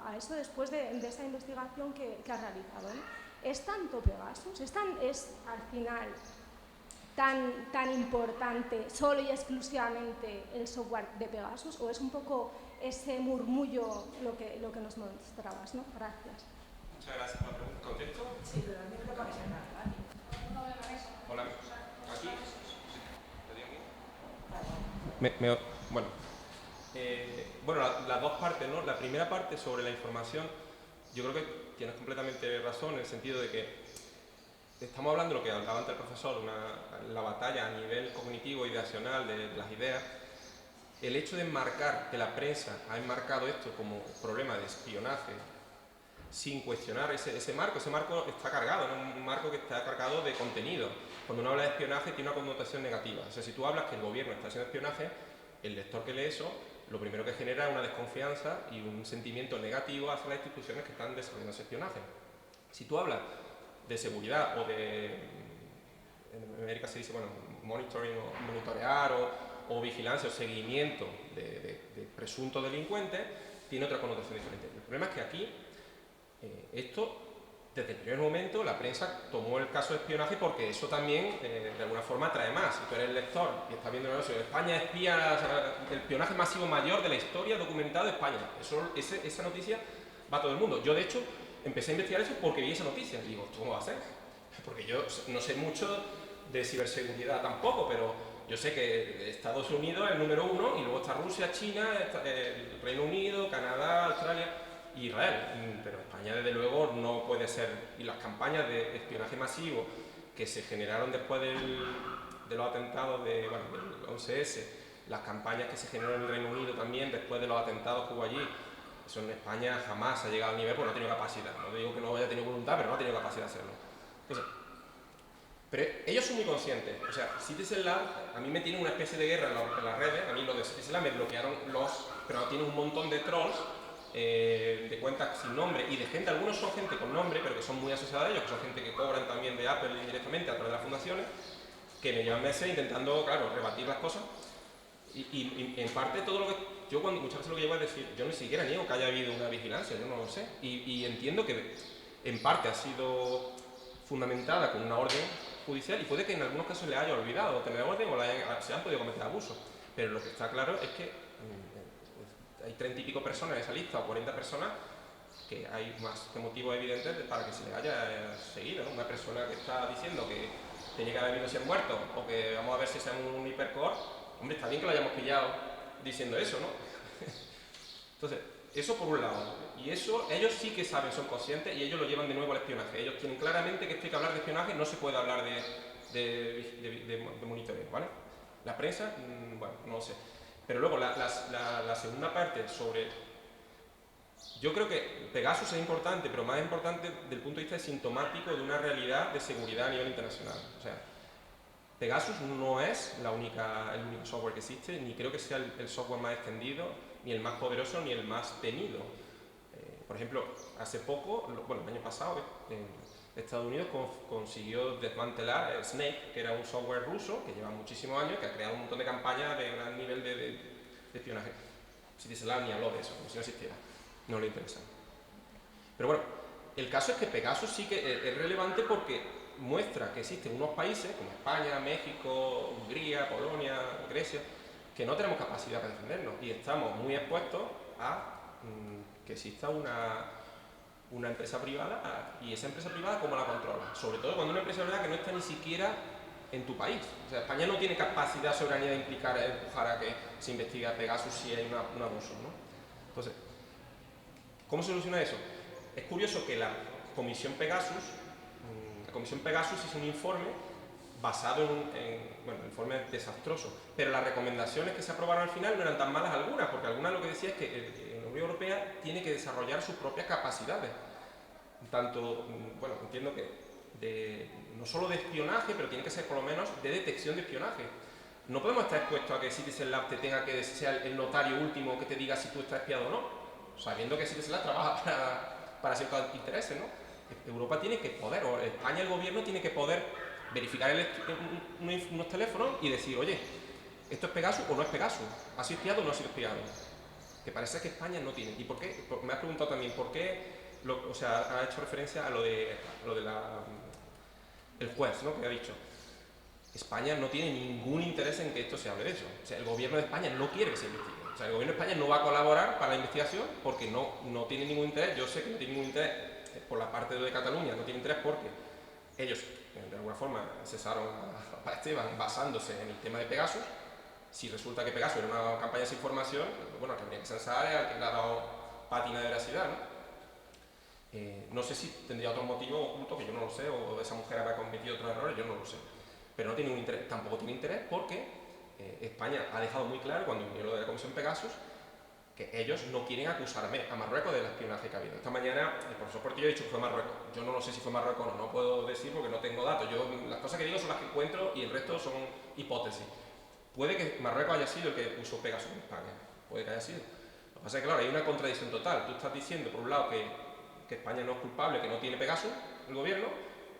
a eso después de esa investigación que has realizado, ¿no? ¿Es tanto Pegasus? ¿Es al final tan importante solo y exclusivamente el software de Pegasus, o es un poco ese murmullo lo que nos mostrabas, ¿no? Gracias. Muchas gracias por la pregunta. ¿Contesto? Sí, pero el micro para que se Hola. ¿Aquí? ¿Te digo aquí? Bueno, las dos partes, ¿no? La primera parte sobre la información, yo creo que tienes completamente razón en el sentido de que estamos hablando de lo que hablaba antes el profesor, la batalla a nivel cognitivo, ideacional de las ideas. El hecho de enmarcar, que la prensa ha enmarcado esto como problema de espionaje, sin cuestionar ese marco está cargado, ¿no? Un marco que está cargado de contenido. Cuando uno habla de espionaje tiene una connotación negativa. O sea, si tú hablas que el gobierno está haciendo espionaje, el lector que lee eso, lo primero que genera es una desconfianza y un sentimiento negativo hacia las instituciones que están desarrollando ese espionaje. Si tú hablas de seguridad o en América se dice, bueno, monitoring o monitorear o vigilancia o seguimiento de presuntos delincuentes, tiene otra connotación diferente. El problema es que aquí esto, desde el primer momento, la prensa tomó el caso de espionaje porque eso también, de alguna forma, atrae más. Si tú eres el lector y estás viendo eso, España espía, o sea, el espionaje masivo mayor de la historia documentado de España. Esa noticia va a todo el mundo. Yo, de hecho, empecé a investigar eso porque vi esa noticia. Y digo, ¿cómo va a ser? Porque yo no sé mucho de ciberseguridad tampoco, pero yo sé que Estados Unidos es el número 1 y luego está Rusia, China, el Reino Unido, Canadá, Australia, Israel, pero España desde luego no puede ser. Y las campañas de espionaje masivo que se generaron después de los atentados del 11S, las campañas que se generaron en el Reino Unido también después de los atentados que hubo allí, eso en España jamás ha llegado al nivel porque no ha tenido capacidad. No digo que no haya tenido voluntad, pero no ha tenido capacidad de hacerlo. Entonces, pero ellos son muy conscientes. O sea, Citizen Lab, a mí me tiene una especie de guerra en las redes. A mí los de Citizen Lab me bloquearon pero tienen un montón de trolls, de cuentas sin nombre y de gente, algunos son gente con nombre, pero que son muy asociados a ellos, que son gente que cobran también de Apple indirectamente a través de las fundaciones, que me llevan meses intentando, claro, rebatir las cosas. Y en parte todo lo que yo muchas veces lo que llevo es decir, yo ni siquiera niego que haya habido una vigilancia, yo no lo sé, y entiendo que en parte ha sido fundamentada con una orden judicial y puede que en algunos casos le haya olvidado tener orden o se han podido cometer abusos, pero lo que está claro es que hay 30 y pico personas en esa lista o 40 personas que hay más que motivos evidentes para que se le haya seguido, ¿no? Una persona que está diciendo que tenía que haber habido 100 muertos o que vamos a ver si es un hipercore, hombre, está bien que lo hayamos pillado diciendo eso, ¿no? Entonces, eso por un lado. Y eso, ellos sí que saben, son conscientes y ellos lo llevan de nuevo al espionaje. Ellos tienen claramente que esto hay que hablar de espionaje, no se puede hablar de monitoreo, ¿vale? La prensa, bueno, no lo sé. Pero luego, la segunda parte sobre... Yo creo que Pegasus es importante, pero más importante desde el punto de vista sintomático de una realidad de seguridad a nivel internacional. O sea, Pegasus no es el único software que existe, ni creo que sea el software más extendido, ni el más poderoso, ni el más temido. Por ejemplo, hace poco, bueno, el año pasado, Estados Unidos consiguió desmantelar Snake, que era un software ruso que lleva muchísimos años, que ha creado un montón de campañas de gran nivel de espionaje. Citizen Lab ni habló de eso, como si no existiera. No le interesa. Pero bueno, el caso es que Pegasus sí que es relevante porque muestra que existen unos países como España, México, Hungría, Polonia, Grecia, que no tenemos capacidad para defendernos y estamos muy expuestos a que exista una empresa privada, y esa empresa privada ¿cómo la controla? Sobre todo cuando una empresa privada que no está ni siquiera en tu país. O sea, España no tiene capacidad, soberanía de empujar a que se investigue a Pegasus si hay un abuso, ¿no? Entonces, ¿cómo se soluciona eso? Es curioso que la Comisión Pegasus hizo un informe basado bueno, un informe desastroso, pero las recomendaciones que se aprobaron al final no eran tan malas algunas, porque algunas lo que decía es que la Unión Europea tiene que desarrollar sus propias capacidades, tanto, bueno, entiendo que no solo de espionaje, pero tiene que ser por lo menos de detección de espionaje. No podemos estar expuestos a que Citizen Lab te tenga que ser el notario último que te diga si tú estás espiado o no, sabiendo que Citizen Lab trabaja para ciertos intereses, ¿no? Europa tiene que poder, o España, el gobierno tiene que poder verificar unos teléfonos y decir, oye, ¿esto es Pegasus o no es Pegasus? ¿Ha sido espiado o no ha sido espiado? Que parece que España no tiene. ¿Y por qué? Me has preguntado también, ¿por qué? O sea, ha hecho referencia a lo de el juez, ¿no? Que ha dicho. España no tiene ningún interés en que esto se hable de eso. O sea, el gobierno de España no quiere que se investigue. O sea, el gobierno de España no va a colaborar para la investigación porque no tiene ningún interés. Yo sé que no tiene ningún interés por la parte de Cataluña, no tiene interés porque ellos, de alguna forma, cesaron a Esteban basándose en el tema de Pegasus. Si resulta que Pegasus era una campaña de desinformación, bueno, que habría que censar al que le ha dado pátina de veracidad, ¿no? No sé si tendría otro motivo oculto, que yo no lo sé, o esa mujer habrá cometido otros errores, yo no lo sé. Pero no tiene ningún interés, tampoco tiene interés porque España ha dejado muy claro, cuando vino lo de la Comisión Pegasus, que ellos no quieren acusar a Marruecos del espionaje que ha habido. Esta mañana el profesor Portillo ha dicho que fue Marruecos. Yo no lo sé si fue Marruecos o no, no puedo decir porque no tengo datos. Las cosas que digo son las que encuentro y el resto son hipótesis. Puede que Marruecos haya sido el que puso Pegasus en España, puede que haya sido. Lo que pasa es que, claro, hay una contradicción total. Tú estás diciendo, por un lado, que España no es culpable, que no tiene Pegasus, el gobierno,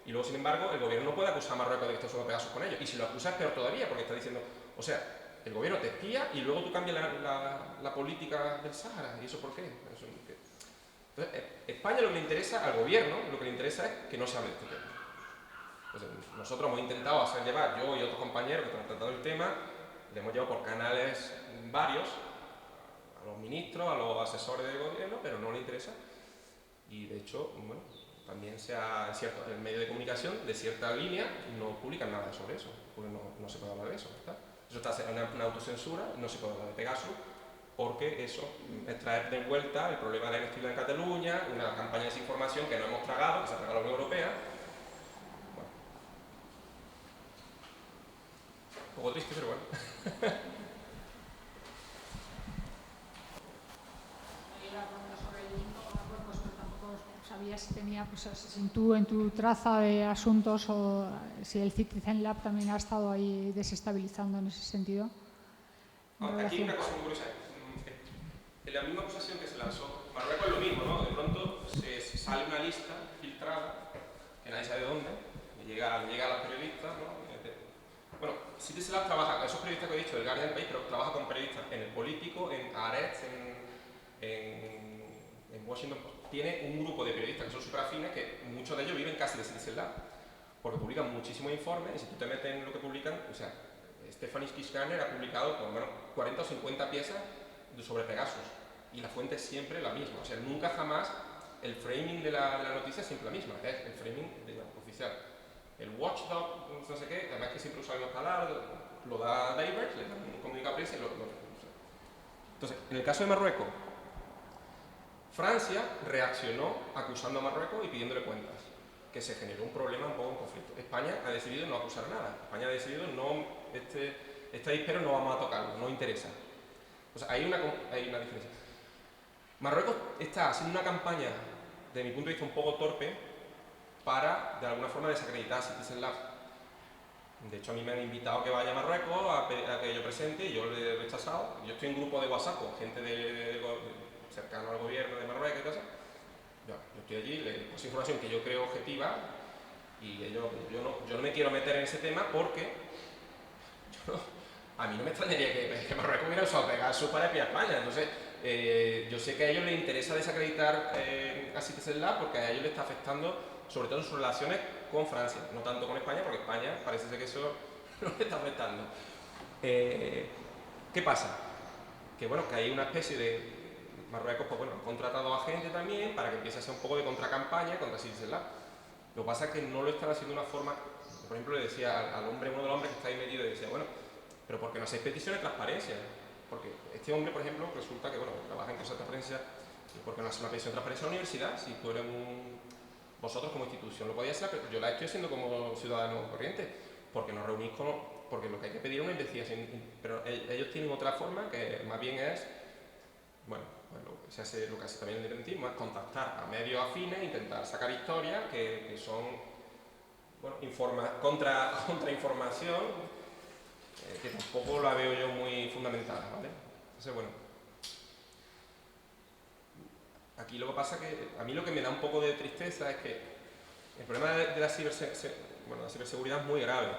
y luego, sin embargo, el gobierno no puede acusar a Marruecos de que está usando Pegasus con ellos. Y si lo acusa es peor todavía, porque está diciendo, o sea, el gobierno te espía y luego tú cambias la política del Sáhara. ¿Y eso por qué? Entonces, España lo que le interesa al gobierno, lo que le interesa es que no se hable de este tema. Entonces, nosotros hemos intentado hacer llevar, yo y otros compañeros que han tratado el tema, le hemos llevado por canales varios, a los ministros, a los asesores del gobierno, pero no le interesa. Y de hecho, bueno, también en el medio de comunicación de cierta línea no publican nada sobre eso, porque no se puede hablar de eso, ¿verdad? Eso está en una autocensura, no se puede hablar de Pegasus, porque eso es traer de vuelta el problema de la inestabilidad en Cataluña, una campaña de desinformación que no hemos tragado, que se ha tragado la Unión Europea. Bueno. Un poco triste, pero bueno. Sabía si tenía, pues, si tú en tu traza de asuntos o si el Citizen Lab también ha estado ahí desestabilizando en ese sentido. Aquí una cosa muy curiosa. En la misma acusación que se lanzó, Marruecos es lo mismo, ¿no? De pronto se sale una lista filtrada, que nadie sabe de dónde, y llega a los periodistas, ¿no? Bueno, Citizen Lab trabaja, esos periodistas que he dicho, del Guardian del país, pero trabaja con periodistas en el Político, en Haaretz, en Washington Post. Tiene un grupo de periodistas que son súper afines, que muchos de ellos viven casi de Citizen Lab, porque publican muchísimos informes, y si tú te metes en lo que publican, o sea, Stephanie Kishkaner ha publicado 40 o 50 piezas sobre Pegasus, y la fuente es siempre la misma, o sea, nunca jamás el framing de la noticia es siempre la misma, es el framing oficial. El watchdog, no sé qué, además que siempre usa las mismas palabras, lo da Divers, le da un comunicado a prensa y Entonces, en el caso de Marruecos, Francia reaccionó acusando a Marruecos y pidiéndole cuentas, que se generó un problema, un poco en conflicto. España ha decidido no acusar nada. España ha decidido no, este dispero no vamos a tocarlo, no interesa. O sea, hay una diferencia. Marruecos está haciendo una campaña, de mi punto de vista, un poco torpe para, de alguna forma, desacreditar a Citizen Lab. De hecho, a mí me han invitado a que vaya a Marruecos a que yo presente y yo le he rechazado. Yo estoy en un grupo de WhatsApp con gente cercano al gobierno de Marruecos y cosas. Yo estoy allí, le paso información que yo creo objetiva y yo no me quiero meter en ese tema porque a mí no me extrañaría que Marruecos hubiera usado Pegasus para espiar a España. Entonces, yo sé que a ellos les interesa desacreditar a Citizen Lab porque a ellos les está afectando, sobre todo en sus relaciones con Francia, no tanto con España, porque España parece ser que eso no le está afectando. ¿Qué pasa? Que bueno, que hay una especie de Marruecos, pues bueno, han contratado a gente también para que empiece a hacer un poco de contracampaña contra Citizen Lab. Lo que pasa es que no lo están haciendo de una forma, por ejemplo, le decía al hombre, uno de los hombres que está ahí metido, y decía, bueno, pero ¿por qué no hacéis peticiones de transparencia? Porque este hombre, por ejemplo, resulta que, bueno, trabaja en cosas de transparencia, y ¿por qué no hace una petición de transparencia en la universidad? Si tú eres vosotros como institución lo podéis hacer, pero yo la estoy haciendo como ciudadano corriente, porque nos reunís porque lo que hay que pedir es una investigación, pero ellos tienen otra forma que más bien es, bueno, pues lo que hace también el independentismo es contactar a medios afines, intentar sacar historias que son, bueno, contrainformación, que tampoco la veo yo muy fundamentada, ¿vale? Entonces, bueno, aquí lo que pasa que a mí lo que me da un poco de tristeza es que el problema de la ciberseguridad es muy grave.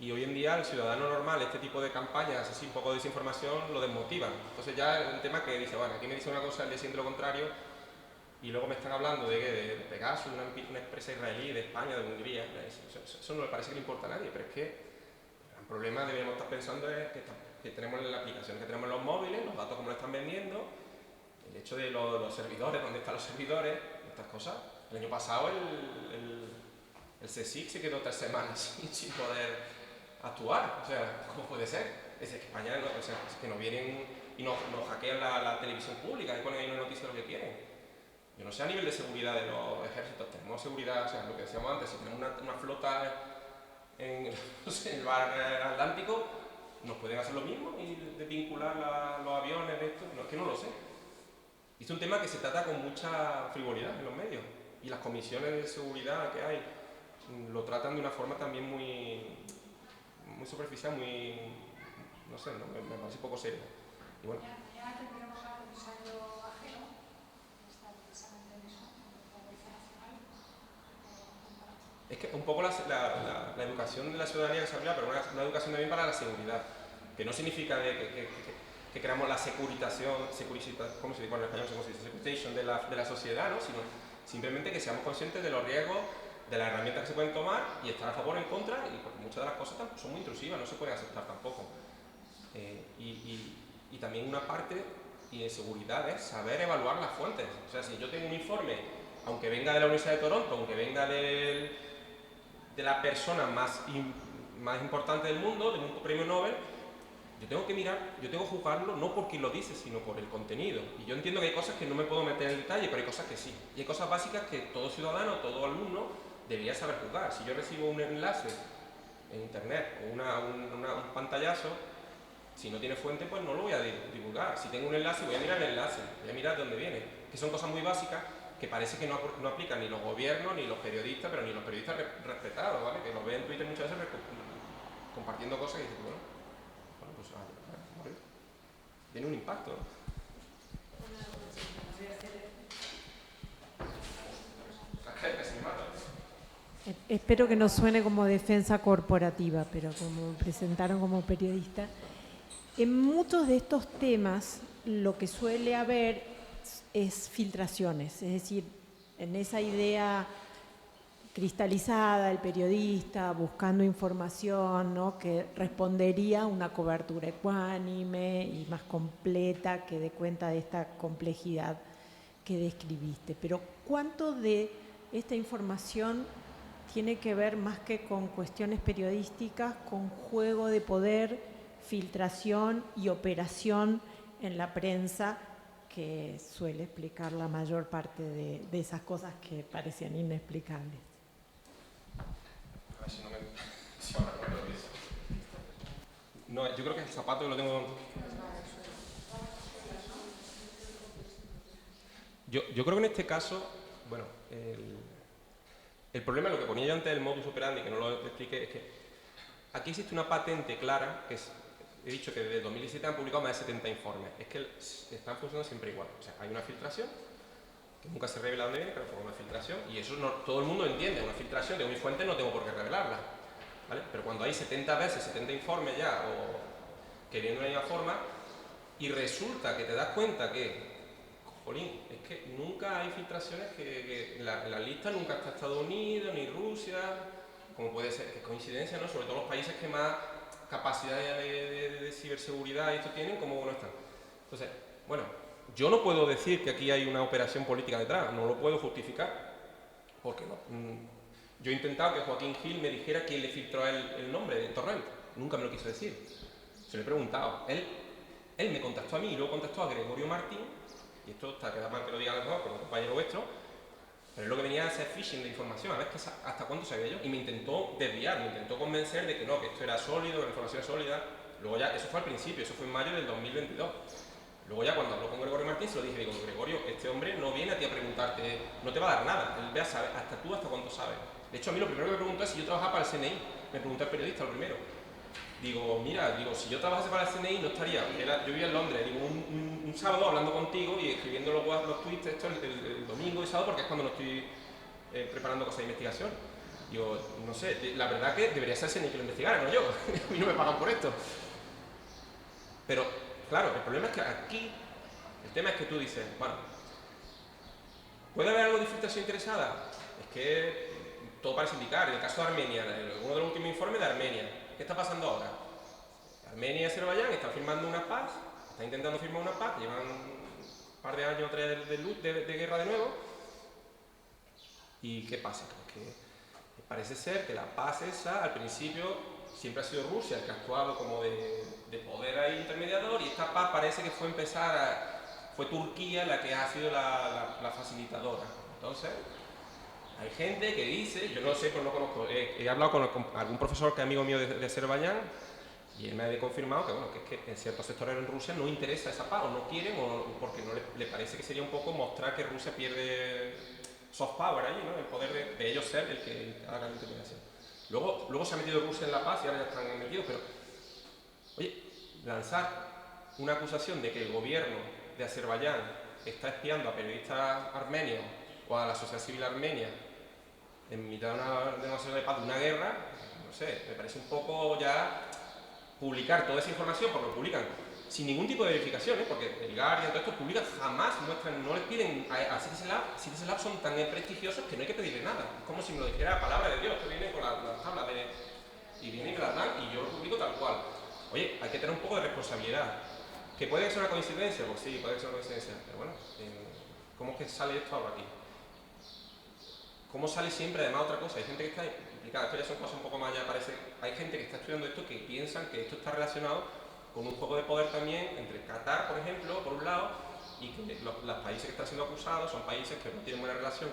Y hoy en día el ciudadano normal, este tipo de campañas, así un poco de desinformación, lo desmotivan. Entonces ya es un tema que dice, bueno, aquí me dicen una cosa, el día siguiente lo contrario, y luego me están hablando de Pegasus, una empresa israelí, de España, de Hungría. Eso no le parece que le importa a nadie, pero es que el problema debemos estar pensando es que tenemos las aplicaciones que tenemos en los móviles, los datos como lo están vendiendo, el hecho de los servidores, dónde están los servidores, estas cosas. El año pasado el CSIC se quedó 3 semanas sin poder actuar, o sea, ¿cómo puede ser? Es que España, o sea, es que nos vienen y nos hackean la televisión pública y ponen ahí una noticia de lo que quieren. Yo no sé a nivel de seguridad de los ejércitos, tenemos seguridad, o sea, lo que decíamos antes, si tenemos una flota en, no sé, el mar Atlántico, ¿nos pueden hacer lo mismo y desvincular los aviones de esto? No, es que no lo sé. Y es un tema que se trata con mucha frivolidad en los medios, y las comisiones de seguridad que hay lo tratan de una forma también muy superficial, muy, no sé, no, me parece poco serio. Y bueno. Mañana tendremos al comisario Ajero, que está precisamente en eso, en la Policía Nacional. Es que un poco la educación de la ciudadanía se habla, pero una educación también para la seguridad, que no significa que creamos la ¿cómo se dice? Bueno, en español se dice securitation de la sociedad, ¿no? Sino simplemente que seamos conscientes de los riesgos, de las herramientas que se pueden tomar y estar a favor o en contra, y porque muchas de las cosas son muy intrusivas, no se pueden aceptar tampoco. Y también una parte y de seguridad es saber evaluar las fuentes. O sea, si yo tengo un informe, aunque venga de la Universidad de Toronto, aunque venga de la persona más importante del mundo, de un premio Nobel, yo tengo que juzgarlo no por quien lo dice, sino por el contenido. Y yo entiendo que hay cosas que no me puedo meter en detalle, pero hay cosas que sí. Y hay cosas básicas que todo ciudadano, todo alumno debería saber juzgar. Si yo recibo un enlace en internet o un pantallazo, si no tiene fuente, pues no lo voy a divulgar. Si tengo un enlace, voy a mirar el enlace, voy a mirar de dónde viene. Que son cosas muy básicas que parece que no aplican ni los gobiernos, ni los periodistas, pero ni los periodistas respetados, ¿vale? Que los ven en Twitter muchas veces compartiendo cosas y dicen, bueno, pues tiene un impacto, ¿no? Espero que no suene como defensa corporativa, pero como presentaron como periodista, en muchos de estos temas lo que suele haber es filtraciones, es decir, en esa idea cristalizada, el periodista buscando información, ¿no?, que respondería a una cobertura ecuánime y más completa que dé cuenta de esta complejidad que describiste. Pero ¿cuánto de esta información tiene que ver más que con cuestiones periodísticas, con juego de poder, filtración y operación en la prensa, que suele explicar la mayor parte de esas cosas que parecían inexplicables? A ver si ahora no me lo dice. No, yo creo que el zapato lo tengo. Yo creo que en este caso, bueno, el problema, lo que ponía yo antes del modus operandi, que no lo expliqué, es que aquí existe una patente clara, que he dicho que desde 2017 han publicado más de 70 informes. Es que están funcionando siempre igual. O sea, hay una filtración, que nunca se revela dónde viene, pero fue una filtración, y eso todo el mundo entiende. Una filtración de mi fuente no tengo por qué revelarla, ¿vale? Pero cuando hay 70 veces, 70 informes ya, o que vienen de la misma forma, y resulta que te das cuenta que, jolín, es que nunca hay filtraciones, que la lista nunca está Estados Unidos, ni Rusia, como puede ser, que es coincidencia, ¿no? Sobre todo los países que más capacidad de ciberseguridad y esto tienen, como no están. Entonces, bueno, yo no puedo decir que aquí hay una operación política detrás, no lo puedo justificar, porque no. Yo he intentado que Joaquín Gil me dijera quién le filtró a él el nombre de Torrent, nunca me lo quiso decir, se lo he preguntado. Él me contactó a mí y luego contactó a Gregorio Martín, y esto está queda mal que lo digan los dos, como compañero vuestro, pero es lo que venía a hacer phishing de información, a ver hasta cuándo sabía yo, y me intentó desviar, me intentó convencer de que no, que esto era sólido, que la información es sólida. Luego ya, eso fue al principio, eso fue en mayo del 2022. Luego ya cuando habló con Gregorio Martín se lo dije, digo, Gregorio, este hombre no viene a ti a preguntarte, no te va a dar nada, él ve a saber, hasta cuánto sabes. De hecho, a mí lo primero que me preguntó es si yo trabajaba para el CNI, me preguntó el periodista lo primero. Digo, mira, si yo trabajase para el CNI no estaría, yo vivía en Londres, digo, un sábado hablando contigo y escribiendo los tweets el domingo y sábado porque es cuando no estoy preparando cosas de investigación. Digo, no sé, la verdad que debería ser el CNI que lo investigara, no yo, a mí no me pagan por esto. Pero, claro, el problema es que aquí, el tema es que tú dices, bueno, ¿puede haber algo de filtración interesada? Es que todo parece indicar, en el caso de Armenia, uno de los últimos informes de Armenia, ¿qué está pasando ahora? Armenia y Azerbaiyán están firmando una paz, están intentando firmar una paz, llevan un par de años o tres de guerra de nuevo. ¿Y qué pasa? Pues que parece ser que la paz esa, al principio, siempre ha sido Rusia el que ha actuado como de poder ahí intermediador, y esta paz parece que fue Turquía la que ha sido la facilitadora. Entonces, hay gente que dice, yo no sé, pues no conozco, he hablado con algún profesor que es amigo mío de Azerbaiyán, y él me ha confirmado que, bueno, que es que en ciertos sectores en Rusia no interesa esa paz, o no quieren, o porque no le parece que sería un poco mostrar que Rusia pierde soft power ahí, ¿no? El poder de ellos ser el que haga la intervención. Luego se ha metido Rusia en la paz y ahora ya están metidos, pero, oye, lanzar una acusación de que el gobierno de Azerbaiyán está espiando a periodistas armenios o a la sociedad civil armenia en mitad de una negociación de paz, de una guerra, no sé, me parece un poco ya publicar toda esa información, porque lo publican sin ningún tipo de verificación, porque el Guardian, todo esto publican, jamás muestran, no les piden a Citizen Lab son tan prestigiosos que no hay que pedirle nada, es como si me lo dijera palabra de Dios, que viene con las tablas y viene y me las dan y yo lo publico tal cual. Oye, hay que tener un poco de responsabilidad. ¿Que puede ser una coincidencia? Pues sí, puede ser una coincidencia, pero bueno, ¿cómo es que sale esto ahora aquí? ¿Cómo sale siempre además otra cosa? Hay gente que está implicada, esto ya son cosas un poco más, ya parece, hay gente que está estudiando esto que piensan que esto está relacionado con un juego de poder también entre Qatar, por ejemplo, por un lado, y que los países que están siendo acusados son países que no tienen buena relación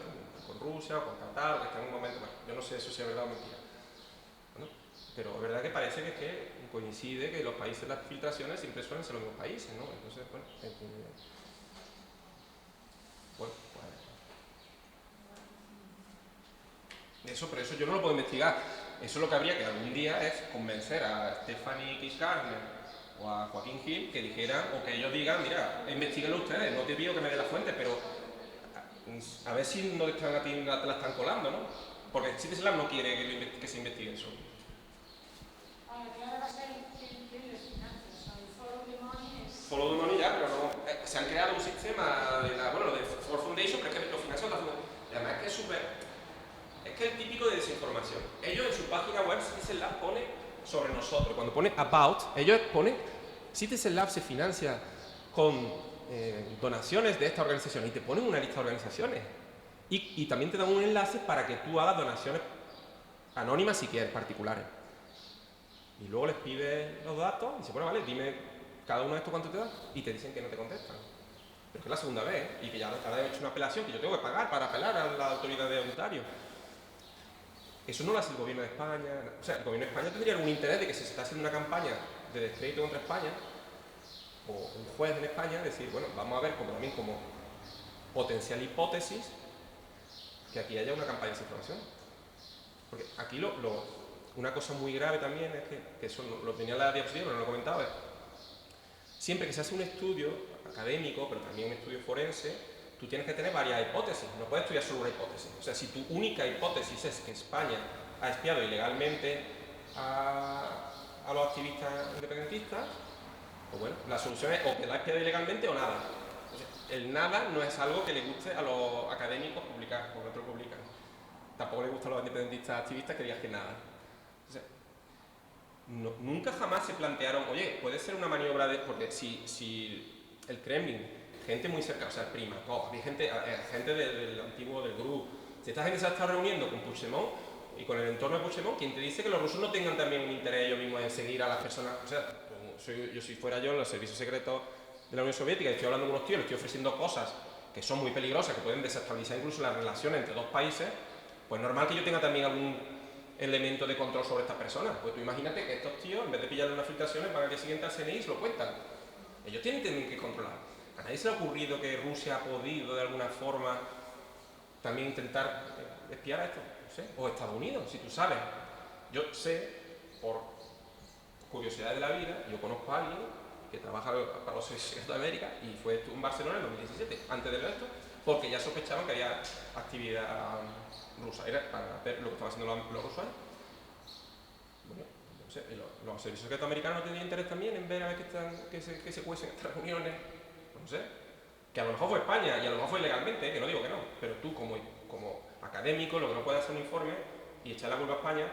con Rusia o con Qatar, que están en un momento, bueno, yo no sé eso si es verdad o mentira. Bueno, pero es verdad que parece que coincide que los países, las filtraciones siempre suelen ser los mismos países, ¿no? Entonces, bueno, pero eso yo no lo puedo investigar. Eso lo que habría que algún día es convencer a Stephanie Kirchgartner o a Joaquín Gil que dijeran, o que ellos digan, mira, investíguenlo ustedes, no te pido que me dé la fuente, pero a ver si no te la están colando, ¿no? Porque Citizen Lab no quiere que se investigue eso. Follow the money ya, pero no. Se han creado un sistema de lo de Ford Foundation, pero es que lo financia otra fundación. Y además es que es súper. Es que es típico de desinformación. Ellos en su página web, Citizen Lab pone sobre nosotros. Cuando pone About, ellos ponen Citizen Lab se financia con donaciones de esta organización y te ponen una lista de organizaciones. Y también te dan un enlace para que tú hagas donaciones anónimas si quieres, particulares. Y luego les pides los datos y dices, bueno, vale, dime cada uno de estos cuánto te da. Y te dicen que no te contestan. Pero que es la segunda vez y que ya he hecho una apelación que yo tengo que pagar para apelar a la autoridad de Ontario. Eso no lo hace el gobierno de España. O sea, el gobierno de España tendría algún interés de que si se está haciendo una campaña de descrédito contra España, o un juez en España, decir, bueno, vamos a ver también como potencial hipótesis que aquí haya una campaña de desinformación. Porque aquí una cosa muy grave también es que eso lo tenía en la diapositiva, pero no lo comentaba, es siempre que se hace un estudio académico, pero también un estudio forense, tú tienes que tener varias hipótesis, no puedes estudiar solo una hipótesis. O sea, si tu única hipótesis es que España ha espiado ilegalmente a los activistas independentistas, pues bueno, la solución es o que la ha espiado ilegalmente o nada. O sea, el nada no es algo que le guste a los académicos publicar, porque otros publican. Tampoco le gusta a los independentistas activistas que digas que nada. O sea, nunca jamás se plantearon, oye, puede ser una maniobra de... Porque si el Kremlin, gente muy cercana, o sea, Primakov, había gente del antiguo del grupo. Si esta gente se ha estado reuniendo con Puigdemont y con el entorno de Puigdemont, ¿quién te dice que los rusos no tengan también un interés ellos mismos en seguir a las personas? O sea, si fuera yo en los servicios secretos de la Unión Soviética y estoy hablando con unos tíos, les estoy ofreciendo cosas que son muy peligrosas, que pueden desestabilizar incluso las relaciones entre dos países, pues normal que yo tenga también algún elemento de control sobre estas personas. Pues tú imagínate que estos tíos, en vez de pillarle unas filtraciones, van al día siguiente al CNI y se lo cuentan. Ellos tienen que controlar. ¿A nadie se le ha ocurrido que Rusia ha podido de alguna forma también intentar espiar a esto? No sé. O Estados Unidos, si tú sabes. Yo sé, por curiosidad de la vida, yo conozco a alguien que trabaja para los servicios secretos de América y fue en Barcelona en 2017, antes de esto, porque ya sospechaban que había actividad rusa. Era para ver lo que estaban haciendo los rusos ahí. Bueno, no sé, los servicios secretos americanos no tenían interés también en ver a ver que se cuecen estas reuniones. No sé, que a lo mejor fue España y a lo mejor fue ilegalmente, que no digo que no, pero tú como académico lo que no puedes hacer un informe y echar la culpa a España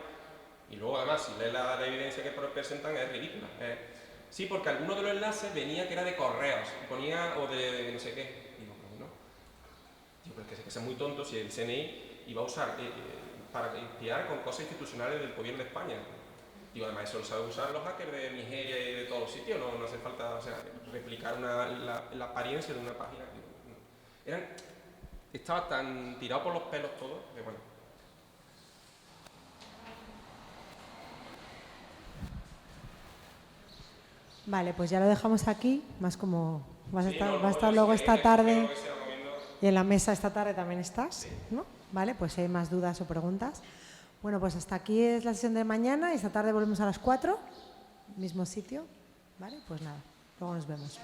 y luego además si lees la evidencia que presentan es ridícula. Sí, porque alguno de los enlaces venía que era de correos, ponía o de no sé qué. Digo, pues no. Digo, pero es que es muy tonto si el CNI iba a usar para espiar con cosas institucionales del gobierno de España. Digo, además eso lo saben usar los hackers de Nigeria y de todos los sitios, no hace falta, o sea, replicar la apariencia de una página. Digo, no. Estaba tan tirado por los pelos todo, que bueno. Vale, pues ya lo dejamos aquí, más como vas a Sí, estar, no, va a estar yo luego sí, esta que tarde que sea comiendo. y en la mesa esta tarde también estás, Sí. ¿no? Vale, pues si hay más dudas o preguntas. Bueno, pues hasta aquí es la sesión de mañana y esta tarde volvemos a las 4, mismo sitio, ¿vale? Pues nada, luego nos vemos.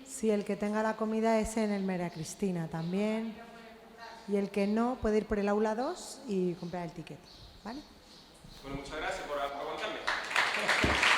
Sí, el que tenga la comida es en el María Cristina también. Y el que no puede ir por el aula 2 y comprar el ticket, ¿vale? Bueno, muchas gracias por aguantarme.